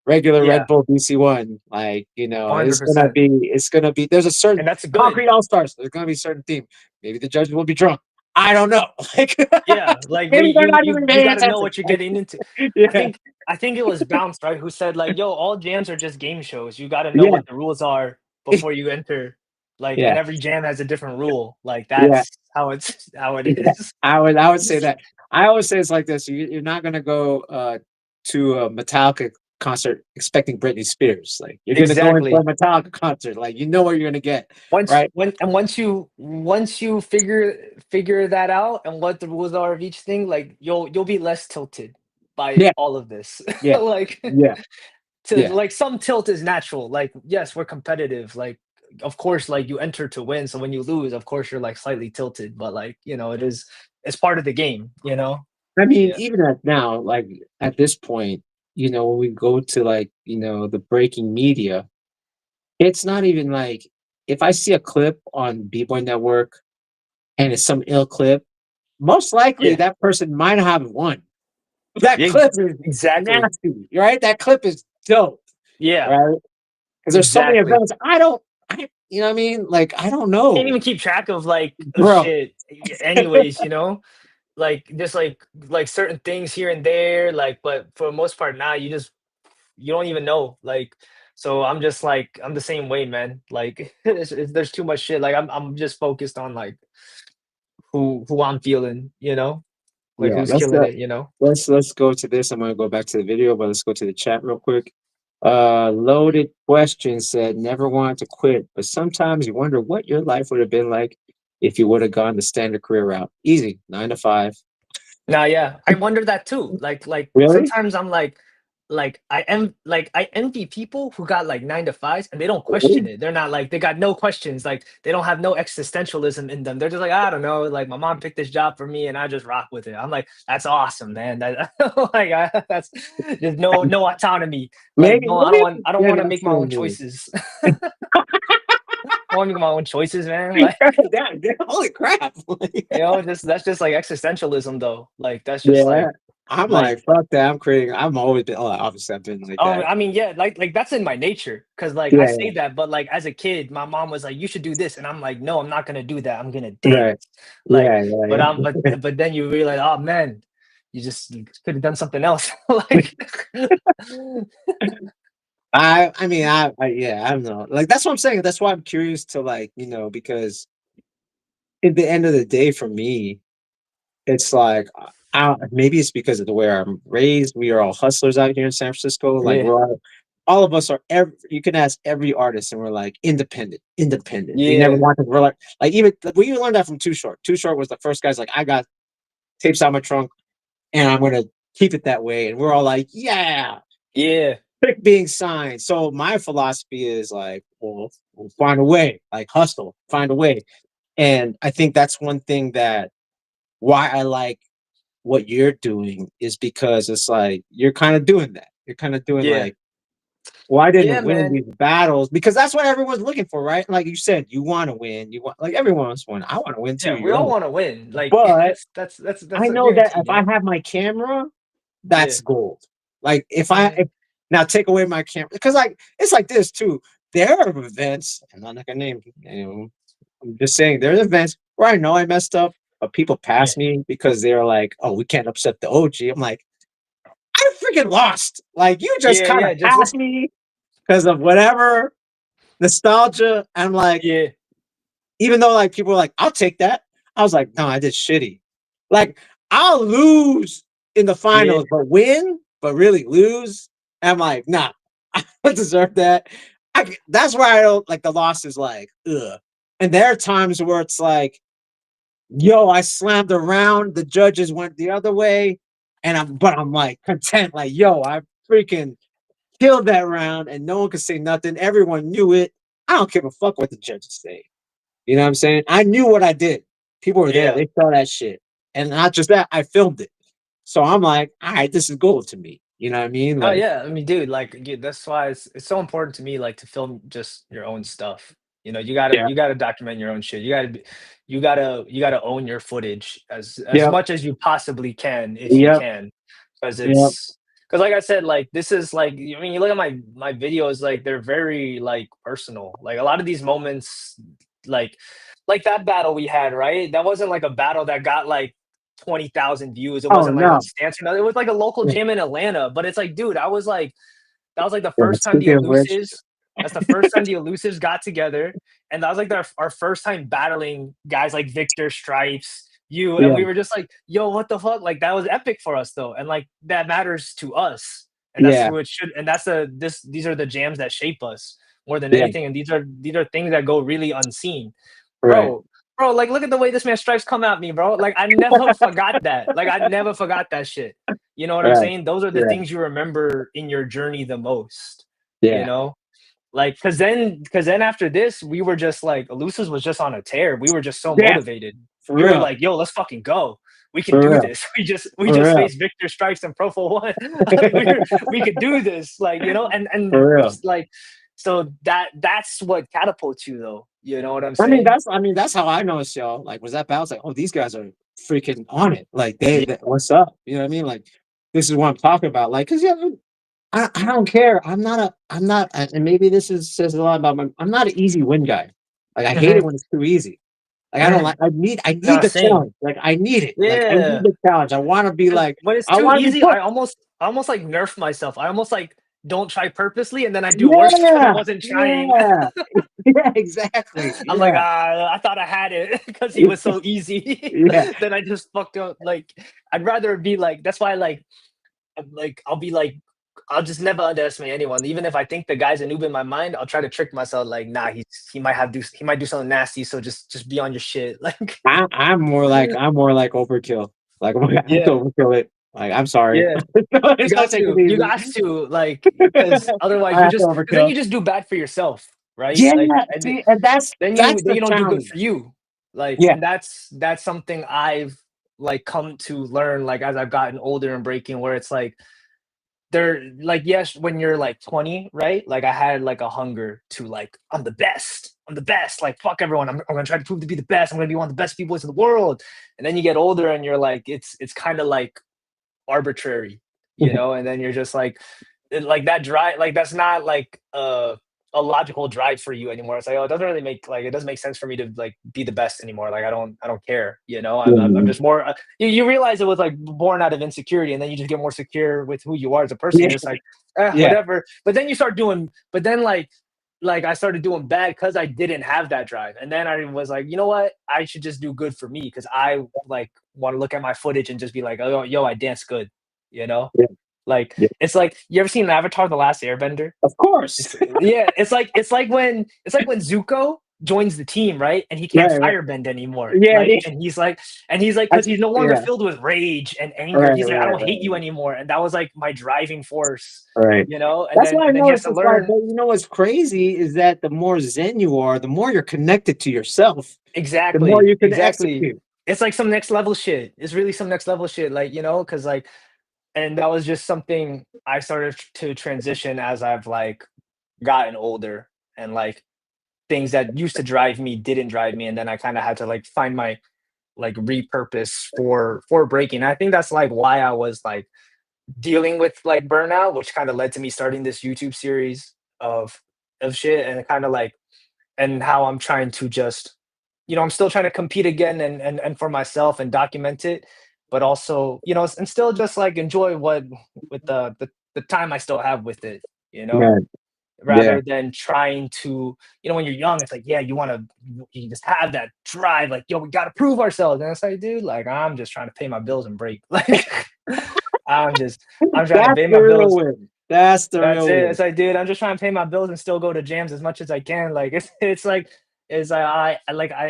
regular Yeah. Red Bull BC1. Like, it's gonna 100%. be there's a certain And that's good. concrete all stars. There's gonna be certain theme. Maybe the judges will be drunk. I don't know. Like Yeah, like maybe they're not even you paying got to know attention. what you're Like, getting into. I yeah, think I think it was Bounce, right, who said like, "Yo, all jams are just game shows. You got to know yeah, what the rules are before you enter." Like, and yeah, every jam has a different rule. Like yeah, that's how it's how it yeah. is. I would say that. I always say it's like this. You're not gonna go to a Metallica concert expecting Britney Spears. Like you're gonna go into a Exactly. Metallica concert. Like you know what you're gonna get, Once right? when and once you figure that out and what the rules are of each thing, like you'll be less tilted by Yeah, all of this. yeah, Like yeah, to yeah. like some tilt is natural. Like, yes, we're competitive. Like, of course, like you enter to win. So when you lose, of course, you're like slightly tilted, but like, it's part of the game, you know? I mean, Yeah. even at now, like at this point, when we go to like, the breaking media, it's not even like if I see a clip on B-Boy Network and it's some ill clip, most likely Yeah. that person might have won. That Yeah. clip is Exactly. nasty, right? That clip is dope, Yeah. right? Because there's so many Exactly. events. You know what I mean? Like, I don't Can't know, even keep track of like, oh bro. shit. Anyways, like just like certain things here and there, like, but for the most part now you don't even know. Like, so I'm just like I'm the same way, man. Like there's too much shit. Like I'm just focused on like who I'm feeling, like Yeah, who's killing it. let's go to this. I'm gonna go back to the video, but let's go to the chat real quick. Loaded question said, never wanted to quit, but sometimes you wonder what your life would have been like if you would have gone the standard career route. Easy, 9 to 5. Nah, yeah, I wonder that too. Like Really? sometimes I'm like I envy people who got like 9 to 5s and they don't question it. They're not like they got no questions. Like they don't have no existentialism in them. They're just like, I don't know. Like my mom picked this job for me and I just rock with it. I'm like, that's awesome, man. That's there's no autonomy. Like no, I don't Maybe want I don't yeah, want to make that's my what I own mean. choices. I want to make my own choices, man. Like Holy crap! just that's just like existentialism though. Like that's just Yeah, I'm like like, fuck that. I'm creating. I'm always been. Oh, obviously, I've been like oh, that. I mean, yeah, like that's in my nature. Cause like I say Yeah, that, but like as a kid, my mom was like, "You should do this," and I'm like, "No, I'm not gonna do that. I'm gonna right. dance." Like, Yeah, yeah, but yeah. but then you realize, oh man, you could have done something else. Like, I mean, yeah, I don't know. Like that's what I'm saying. That's why I'm curious to like, because at the end of the day, for me, it's like, maybe it's because of the way I'm raised. We are all hustlers out here in San Francisco. Like yeah, all of us are. You can ask every artist, and we're like independent, independent. We never yeah, wanted. We're like even we even learned that from Too Short. Too Short was the first guy's like, I got tapes out my trunk, and I'm gonna keep it that way. And we're all like, yeah, yeah, pick being signed. So my philosophy is like, well, we'll find a way, like hustle, find a way. And I think that's one thing that why I like what you're doing is because it's like you're kind of doing that. You're kind of doing yeah, like Why Yeah, didn't win man. these battles? Because that's what everyone's looking for, right? Like you said, you want to win. You want like everyone wants to win. I want to win too. Yeah, we You're all right. want to win. Like But that's I a know that guarantee, if you I know? have my camera, Yeah. that's gold. Like Mhm. if now take away my camera, because like it's like this too. There are events, I'm not gonna name, I'm just saying there are events where I know I messed up, but people Yeah. pass me because they're like, "Oh, we can't upset the OG." I'm like, I freaking lost. Like you just Yeah, kind of yeah, just passed me because of whatever nostalgia. I'm like, yeah. even though like people were like, "I'll take that," I was like, "No, I did shitty." Like I'll lose in the Yeah. finals, but win, but really lose. I'm like, nah, I don't deserve that. That's why I don't like the loss is like, ugh. And there are times where it's like, yo, I slammed around, the judges went the other way, and I'm like content, like, yo, I freaking killed that round, and no one could say nothing. Everyone knew it. I don't give a fuck what the judges say. You know what I'm saying? I knew what I did. People were there. Yeah. They saw that shit. And not just that, I filmed it. So I'm like, all right, this is gold to me. You know what I mean? Oh Like, yeah, I mean, dude, like, yeah, that's why it's so important to me, like, to film just your own stuff. You know, yeah, you gotta document your own shit. You gotta own your footage as yep, much as you possibly can, if you yep, can, because yep. like I said, like this is like, I mean, you look at my videos, like they're very like personal. Like a lot of these moments, like like that battle we had, right? That wasn't like a battle that got like 20,000 views. It Oh wasn't like on no. Stance or nothing. It was like a local Yeah. gym in Atlanta. But it's like, dude, I was like, that was like the Yeah, first time the speaking of which, Elusives. That's the first time the Elusives got together, and that was like our first time battling guys like Victor, Stripes, you, and yeah, we were just like, "Yo, what the fuck?" Like that was epic for us though, and like that matters to us, and that's yeah, what it should. And that's these are the jams that shape us more than yeah, anything, and these are things that go really unseen, right, bro. Bro, like look at the way this man Stripes come at me, bro. Like I never forgot that. Like I never forgot that shit. You know what I'm right, saying? Those are the yeah, things you remember in your journey the most, you yeah, know? Like, cause then after this, we were just like, Elusives was just on a tear. We were just so yeah, motivated. for We were real, like, yo, let's fucking go. We can for do real, this. We for just real, faced Victor Strikes and Profo One. We could do this. Like, you know, and for real. like so that's what catapults you though. You know what I'm I mean, saying? that's how I noticed y'all. Like, was that bounce? Like, oh, these guys are freaking on it. Like, Yeah. what's up? You know what I mean? Like, this is what I'm talking about. Like, cause yeah, I don't care. I'm not, and maybe this is says a lot about my. I'm not an easy win guy. Like, I hate Mhm, it when it's too easy. Like, I don't mhm. like. I No, need the same. challenge. Like, I need it. Like, I need Yeah. the challenge. I want to be 'Cause like, when it's I too want to be easy, put. I almost like nerf myself. I almost like don't try purposely, and then I do worse because I Yeah, wasn't trying. yeah, yeah. Exactly. I'm like, Yeah, I thought I had it because he was so easy. yeah, Then I just fucked up. Like, I'd rather be like. That's why, I'll be like, I'll just never underestimate anyone. Even if I think the guy's a noob in my mind, I'll try to trick myself. Like, nah, he might do something nasty. So just be on your shit. Like, I'm more like overkill. Like, I have to yeah, overkill it. Like, I'm sorry. yeah. Just don't take it You easy. got to like because otherwise I have to because then overkill. you just do bad for yourself, right? Yeah, Like see, and that's then the you don't do good challenge. for you. Like Yeah, and that's something I've like come to learn like as I've gotten older and breaking where it's like there like yes when you're like 20, right? Like I had like a hunger to like I'm the best. I'm the best. Like fuck everyone. I'm gonna try to prove to be the best. I'm gonna be one of the best people in the world. And then you get older and you're like it's kind of like arbitrary, you know, and then you're just like like that drive like that's not like a logical drive for you anymore. It's like, oh, it doesn't really make like it doesn't make sense for me to like be the best anymore. Like I don't care, you know. I'm mhm. just more you realize it was like born out of insecurity, and then you just get more secure with who you are as a person. Yeah, You're just like yeah, whatever. But then you start doing but then like I started doing bad because I didn't have that drive. And then I was like, you know what? I should just do good for me because I like want to look at my footage and just be like, oh yo, I dance good, you know? yeah, Like yeah. it's like you ever seen Avatar: The Last Airbender? Of course. It's yeah, it's like when Zuko joins the team, right? And he can't Right, right. firebend anymore. Yeah, Like, yeah. and he's like, because he's no longer Yeah. filled with rage and anger. Right, He's like, I right, don't hate you right, anymore. And that was like my driving force, right. you know? That's why I And then he has noticed to it's like, learn but you know what's crazy is that the more zen you are, the more you're connected to yourself, the more exactly, you can exactly. execute. It's like some next level shit. It's really some next level shit. Like, you know, because like and that was just something I started to transition as I've like gotten older and like things that used to drive me didn't drive me, and then I kind of had to like find my like repurpose for breaking. I think that's like why I was like dealing with like burnout, which kind of led to me starting this YouTube series of shit, and kind of like and how I'm trying to just, I'm still trying to compete again and for myself and document it, but also, and still just like enjoy what with the time I still have with it, you know, Yeah, yeah. rather than trying to, when you're young, it's like, yeah, you just have that drive, like, yo, we got to prove ourselves. And it's like, dude, like, I'm just trying to pay my bills and break. Like, I'm just, I'm trying to That's pay the my real bills. win. That's the That's real it. win. It's like, dude, I'm just trying to pay my bills and still go to jams as much as I can. Like it's like I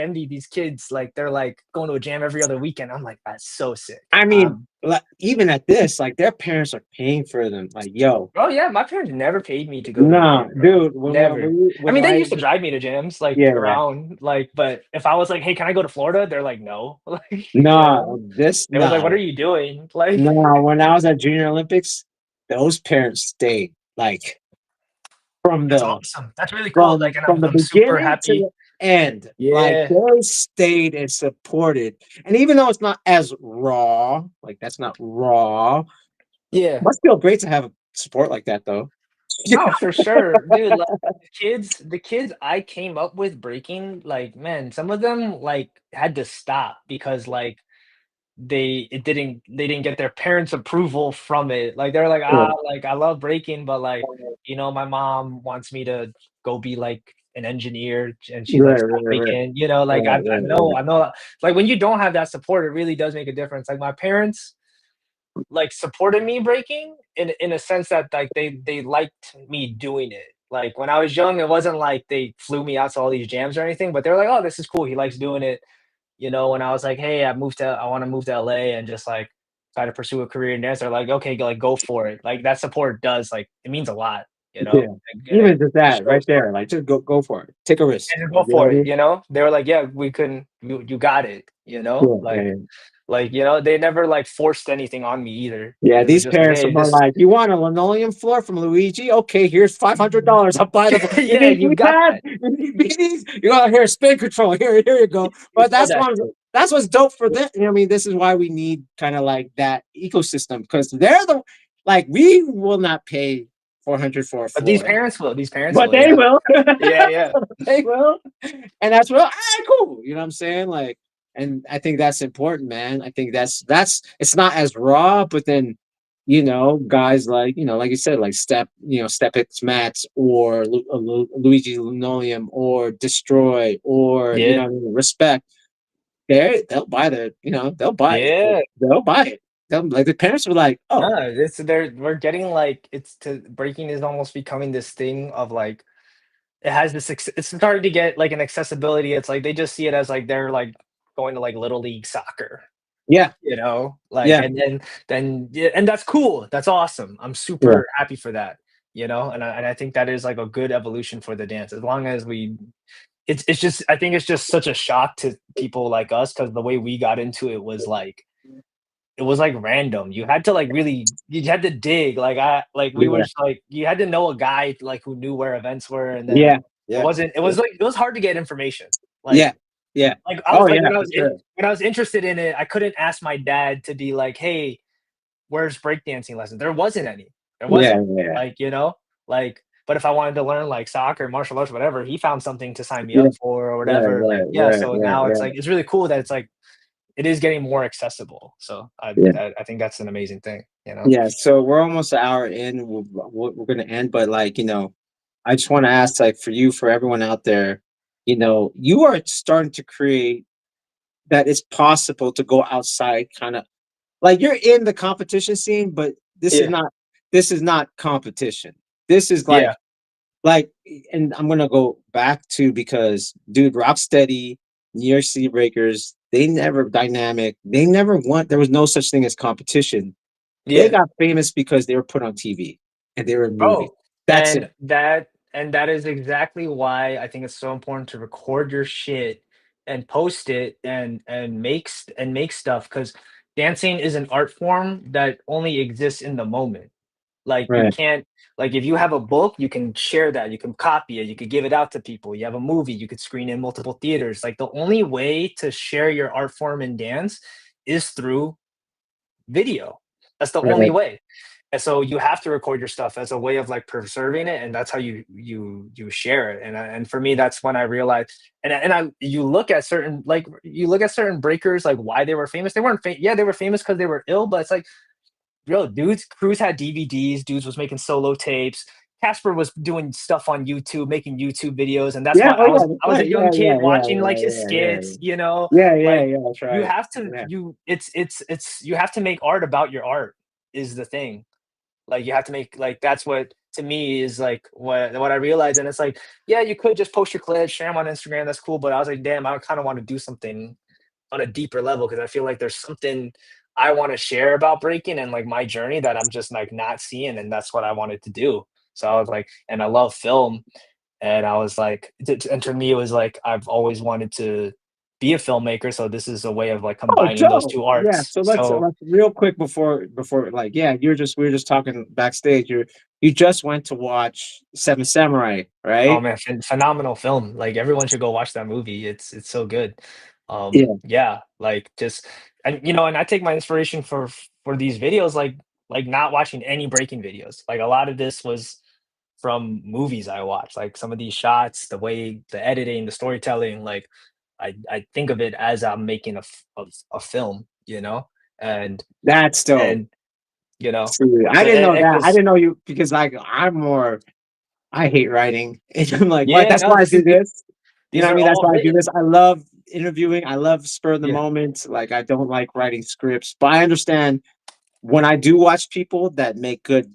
envy these kids. Like they're like going to a jam every other weekend. I'm like, that's so sick. I mean, like, even at this, like their parents are paying for them. Like, yo, Oh yeah, my parents never paid me to go to a nah, jam, bro. dude. Never. I When mean, they I used to drive me to jams like yeah, around like, but if I was like, hey, can I go to Florida? They're like, no. Like, nah, this They was like, what are no, you doing? Like, no. When I was at Junior Olympics, those parents stayed like from that's the awesome. That's really cool. Like, and from the I'm super beginning to happy. the end. Like Yeah. they stayed and supported. And even though it's not as raw, like that's not raw, Yeah. but still great to have support like that though. No, for sure, dude. Like the kids I came up with breaking, like, man, some of them like had to stop because like they didn't get their parents' approval from it. Like they're like, Yeah. like I love breaking, but like, my mom wants me to go be like an engineer and she Right, likes right, right, breaking, like right, I right, know, right. like when you don't have that support, it really does make a difference. Like my parents like supported me breaking in a sense that like they liked me doing it. Like when I was young, it wasn't like they flew me out to all these jams or anything, but they're like, "Oh, this is cool. He likes doing it." When I was like, "Hey, I want to move to LA and just like try to pursue a career in dance," they're like, "Okay, go, like go for it." Like that support does like it means a lot, Yeah. and Even just it that right shows. there. Like just go for it. Take a risk. And Like go you know for what I it, mean? They were like, "Yeah, we couldn't. You got it," Yeah, yeah, like yeah. they never like forced anything on me either. Yeah, It was these just like, parents are "Hey, more this." like, you want a linoleum floor from Luigi? Okay, here's $500. I'll buy the floor. You Yeah, need you knee got pads? that. You need beanies? You got here, spin control. Here you go. You But got that shit. that's what's dope for them. You know what I mean? This is why we need kind of like that ecosystem because they're the like we will not pay 400 for a But these floor, parents will. These parents but will. they Yeah. will. Yeah. Yeah. They will. And that's real. Cool. You know what I'm saying? Like, and I think that's important, man. I think that's it's not as raw, but then guys like like you said, like Step X Mats or Luigi Linoleum or Destroy or Yeah. what I mean, Respect. They'll buy they'll buy it. Yeah. They'll buy it. Like the parents were like, oh No, we're getting like it's to breaking is almost becoming this thing of like it has this it's starting to get like an accessibility. It's like they just see it as like they're like going to like little league soccer, yeah, like yeah, and then yeah, and that's cool. That's awesome. I'm yeah, super happy for that, and I think that is like a good evolution for the dance as long as we it's just I think it's just such a shock to people like us because the way we got into it was like it was like random. You had to like really you had to dig. Like I like we were yeah, just like you had to know a guy like who knew where events were and then yeah, yeah, it was like it was hard to get information. Like yeah, yeah. I Oh was like yeah, for sure. when I was interested in it, I couldn't ask my dad to be like, "Hey, where's breakdancing lessons?" There wasn't any. There Yeah, wasn't. yeah, Like, like but if I wanted to learn like soccer, martial arts, whatever, he found something to sign me yeah. up for or Right, whatever. Like, right, yeah, right, so right, now it's right. like it's really cool that it's like it is getting more accessible. So Yeah. I think that's an amazing thing. Yeah, so we're almost an hour in. We're going to end, but like I just want to ask, like, for everyone out there, you are starting to create that it's possible to go outside, kind of like you're in the competition scene, but Yeah. this is not competition. This is Yeah. like, and I'm gonna go back to because, dude, Rocksteady, New York City Breakers, they never dynamic. They never want. There was no such thing as competition. They Yeah. got famous because they were put on TV and they were in movies. Bro, That's it. and that is exactly why I think it's so important to record your shit and post it and make stuff because dancing is an art form that only exists in the moment. Like you Right. can't like if you have a book, you can share that, you can copy it, you could give it out to people. You have a movie, you could screen in multiple theaters. Like the only way to share your art form in dance is through video. That's the only Right. way. And so you have to record your stuff as a way of like preserving it, and that's how you share it. And for me, that's when I realized. And you look at certain breakers, like why they were famous. They weren't yeah, they were famous because they were ill, but it's like real dudes. Crews had DVDs. Dudes was making solo tapes. Casper was doing stuff on YouTube, making YouTube videos, and that's Yeah. why Oh yeah. That's I was a right. young Yeah. Yeah. kid Yeah. watching like his Yeah. skits. You know, Yeah. Yeah. Yeah. like Yeah. That's you right. have to Yeah. it's you have to make art about your art is the thing. Like you have to make like that's what to me is like what I realized. And it's like, yeah, you could just post your clips, share them on Instagram, that's cool. But I was like, damn, I kind of want to do something on a deeper level because I feel like there's something I want to share about breaking and like my journey that I'm just like not seeing, and that's what I wanted to do. So I was like, and I love film, and I was like, and to me it was like I've always wanted to be a filmmaker, so this is a way of like Oh, combining those Joe. two Yeah. arts. So So let's real quick before like yeah, we were just talking backstage. You just went to watch Seven Samurai, oh right? man, phenomenal film. Like everyone should go watch that movie. It's so good. Yeah. Yeah, like just and and I take my inspiration for these videos like not watching any breaking videos. Like a lot of this was from movies I watched. Like some of these shots, the way the editing, the storytelling, like I think of it as I'm making a film, and That's dope. and you know, See, I so didn't know that. I because didn't know you because like I'm more. I hate writing. And I'm like, what? yeah, That's no, why I do this. You know these what I are mean? That's all why I do written. this. I love interviewing. I love spur of the Yeah, moment. Like I don't like writing scripts, but I understand when I do watch people that make good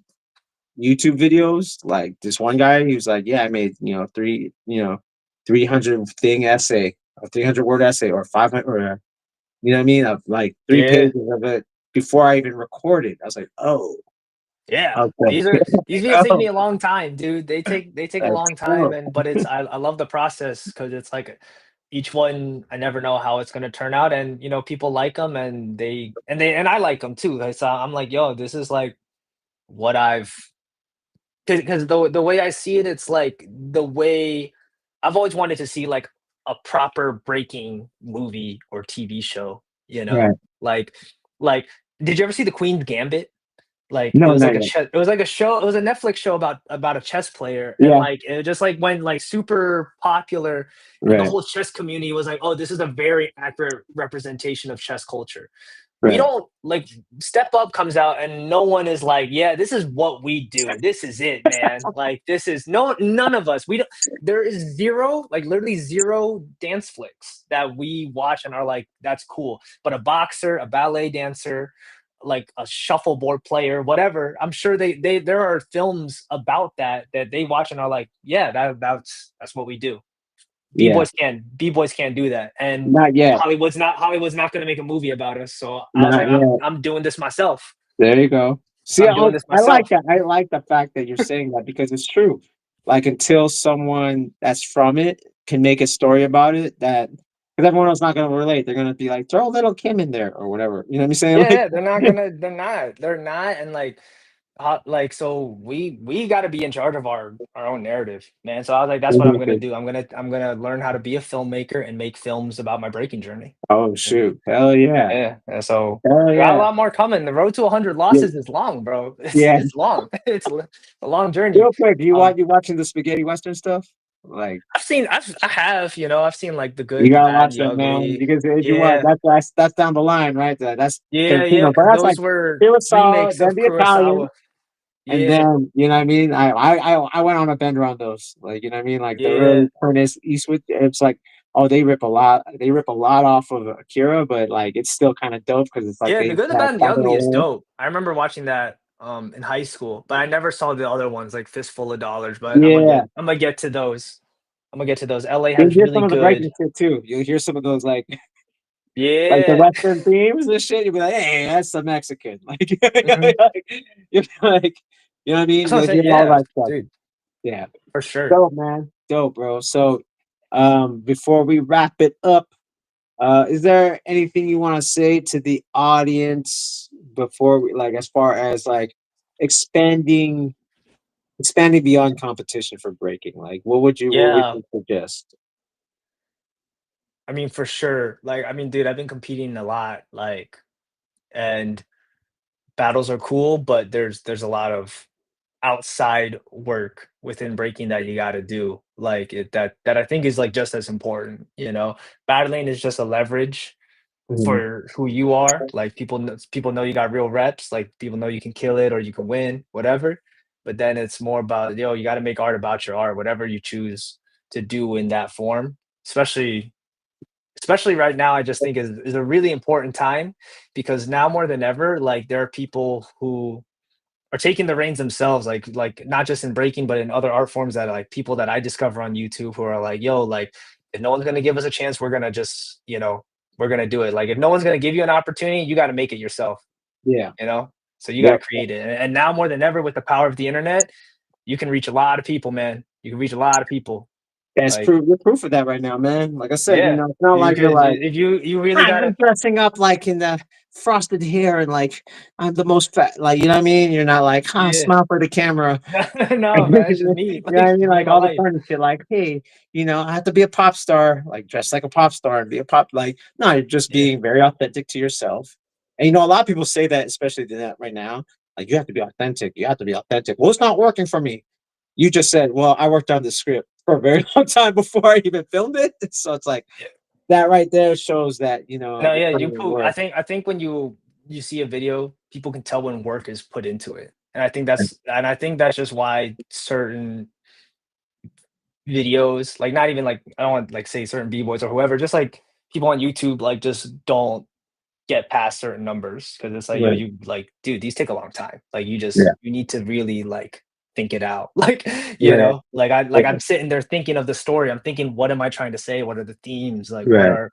YouTube videos. Like this one guy, he was like, "Yeah, I made 300 thing essay, a 300 word essay, or 500, or you know what I mean, of like three yeah. pages of it before I even recorded." I was like, "Oh, Yeah, okay, these videos take me oh, a long time, dude. They take a that's long time, cool." and but it's I love the process because it's like each one I never know how it's gonna turn out, and people like them, and and I like them too. Like, so I'm like, yo, this is like what I've because the way I see it, it's like the way I've always wanted to see like a proper breaking movie or TV show. Right? Like like did you ever see the Queen's Gambit? Like it No, was not like a yet. chess it was like a show, it was a Netflix show about a chess player, and Yeah, like it just like went like super popular, and the right, whole chess community was like, oh, this is a very accurate representation of chess culture. We right. don't like Step Up comes out and no one is like, yeah, this is what we do. This is it, man. Like this is none of us. We don't there is zero, like literally zero dance flicks that we watch and are like, that's cool. But a boxer, a ballet dancer, like a shuffleboard player, whatever. I'm sure they there are films about that they watch and are like, yeah, that's what we do. Yeah, B boys can't do that, and not yet. Hollywood's not going to make a movie about us. So I was like, Not yet. I'm doing this myself. There you go. See, I'm doing this I like myself. that. I like the fact that you're saying that because it's true. Like until someone that's from it can make a story about it, that because everyone else not going to relate, they're going to be like, throw little Kim in there or whatever. You know what I'm saying? Yeah, Like, yeah, they're not, and like so we got to be in charge of our own narrative, man. So I was like, that's what I'm gonna exactly. do. I'm gonna learn how to be a filmmaker and make films about my breaking journey. Oh You know? shoot! Hell yeah! Yeah, and so Hell I got a yeah! lot more coming. The road to 100 Yeah. losses is long, bro. It's Yeah. it's long. A long journey. Real quick, Um, you watching the spaghetti western stuff? Like I have, I've seen like the you good, the gotta bad, watch and the that, man. ugly. Because if you watch, Yeah, that's down the line, right? That's yeah, Tarantino, yeah. but that's Those like were Kurosawa, remakes then of the Italian, Kurosawa. and Yeah, then you know what I mean. I went on a bender on those, like you know what I mean, like the yeah, early Ernest Eastwood. It's like oh they rip a lot off of Akira, but like it's still kind of dope because it's like yeah. they The good, the that bad, and the father ugly is away. dope. I remember watching that in high school, but I never saw the other ones like Fistful of Dollars. But Yeah, I'm gonna get to those. I'm gonna get to those. LA you has hear really some of the good. breaking shit too. You'll hear some of those like the Yeah. Western themes and shit, you'd be like, hey, that's the Mexican. Like, Mhm. you're like, you know what I mean? That's what I'm You'll hear saying. all Yeah, that stuff. dude, Yeah. for sure. Dope, man. Dope, bro. So before we wrap it up, is there anything you want to say to the audience before we like as far as like expanding expanding beyond competition for breaking? Like, what would Yeah, you suggest? I mean, for sure. Like, I mean, dude, I've been competing a lot, like, and battles are cool, but there's a lot of outside work within breaking that you gotta do, like, that I think is, like, just as important, you know? Battling is just a leverage Mhm. for who you are, like, people know you got real reps, like, people know you can kill it or you can win, whatever, but then it's more about, yo, you gotta make art about your art, whatever you choose to do in that form, especially right now. I just think is a really important time because now more than ever, like, there are people who are taking the reins themselves, like not just in breaking, but in other art forms that like people that I discover on YouTube who are like, yo, like if no one's gonna give us a chance, we're gonna just, we're gonna do it. Like if no one's gonna give you an opportunity, you gotta make it yourself, Yeah. you know? So you gotta Yep. create it. And now more than ever with the power of the internet, you can reach a lot of people, man. You can reach a lot of people. That's Like, proof. You're proof of that right now, man. Like I said, yeah. it's not You like you're could like, if you really I'm gotta. dressing up like in the frosted hair and like I'm the most fat. Like, you know what I mean? You're not like, Yeah. smile for the camera. No, man, it's just You me, know what like I mean? me and Like my all the life. fun shit. Like, hey, I have to be a pop star. Like, dress like a pop star and be a pop. Like, no, you're just Yeah. being very authentic to yourself. And a lot of people say that, especially the net right now. Like, you have to be authentic. You have to be authentic. Well, it's not working for me. You just said, well, I worked on the script for a very long time before I even filmed it. So it's like Yeah. that right there shows that No, you're yeah, putting in work. I think when you see a video, people can tell when work is put into it. And I think that's just why certain videos, like not even like I don't want like say certain B-boys or whoever, just like people on YouTube like just don't get past certain numbers because it's like, yo, Right. you like, dude, these take a long time. Like Yeah. you need to really like think it out. Like, Right. I'm sitting there thinking of the story. I'm thinking, what am I trying to say? What are the themes? Like Right.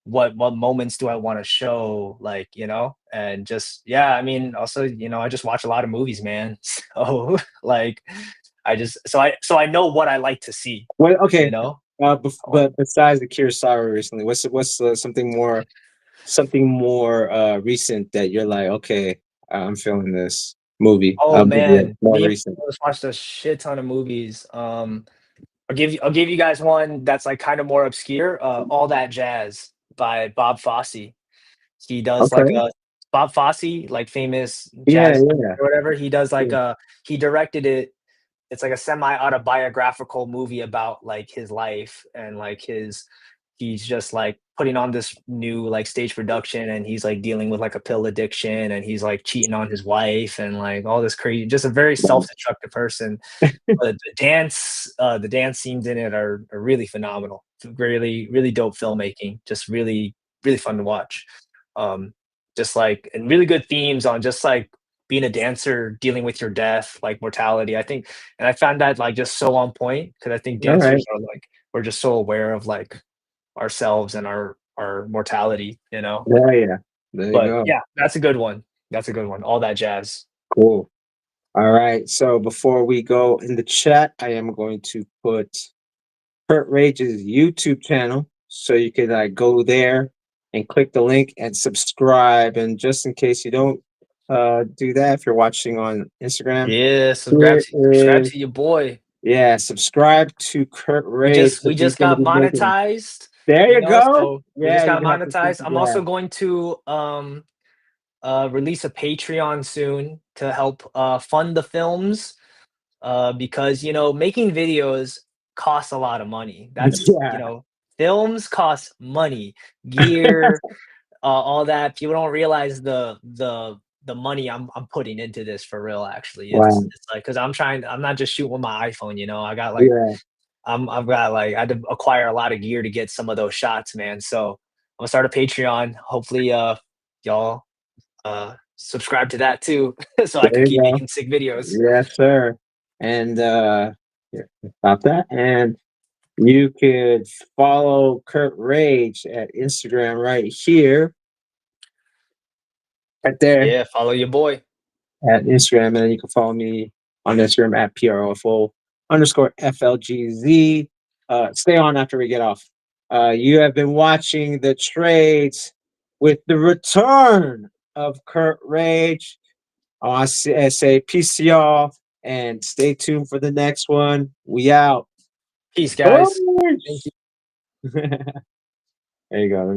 what moments do I want to show? Like, and just yeah, I mean, also, I just watch a lot of movies, man. So like I know what I like to see, Well, you okay. know? But besides the Kurosawa recently, what's something more recent that you're like, okay, I'm feeling this movie. Oh Movie man, more me and recent. my brothers watched a shit ton of movies. I'll give you guys one that's like kind of more obscure. All That Jazz by Bob Fosse. He does like Okay. a Bob Fosse, like famous Yeah. jazz Yeah. or whatever. He does like Yeah. he directed it. It's like a semi-autobiographical movie about like his life and like he's just like putting on this new like stage production and he's like dealing with like a pill addiction and he's like cheating on his wife and like all this crazy, just a very self-destructive person. But the dance scenes in it are really phenomenal. Really, really dope filmmaking. Just really, really fun to watch. Um, just like and really good themes on just like being a dancer, dealing with your death, like mortality. I think, and I found that like just so on point because I think All right. dancers are like we're just so aware of like ourselves and our mortality, you know. Yeah. Yeah. There you But go. yeah, that's a good one. That's a good one. All That Jazz. Cool. All right. So before we go in the chat, I am going to put Kurt Rage's YouTube channel so you can go there and click the link and subscribe. And just in case you don't do that, if you're watching on Instagram, Yeah, subscribe here to subscribe is to your boy. subscribe to Kurt We Rage just we because he's just going to got be making. monetized, There you go. so we just Yeah, got you have to see. monetized. I'm Yeah, also going to release a Patreon soon to help fund the films because making videos costs a lot of money. That's yeah, films cost money, gear, all that. People don't realize the money I'm putting into this for real. Actually, it's wow, it's like because I'm not just shooting with my iPhone. I got like yeah. I've got like I had to acquire a lot of gear to get some of those shots, man. So I'm gonna start a Patreon. Hopefully, y'all subscribe to that too, so I There can you keep go. making sick videos. Yes, sir. And here, stop that. And you could follow Kurt Rage at Instagram right here, right there Yeah, follow your boy. at Instagram. And then you can follow me on Instagram at PROFO_FLGZ. Stay on after we get off. You have been watching the trades with the return of Kurt Rage. I want to say peace to y'all and stay tuned for the next one. We out. Peace, guys. Thank Peace. you. There you go. Let me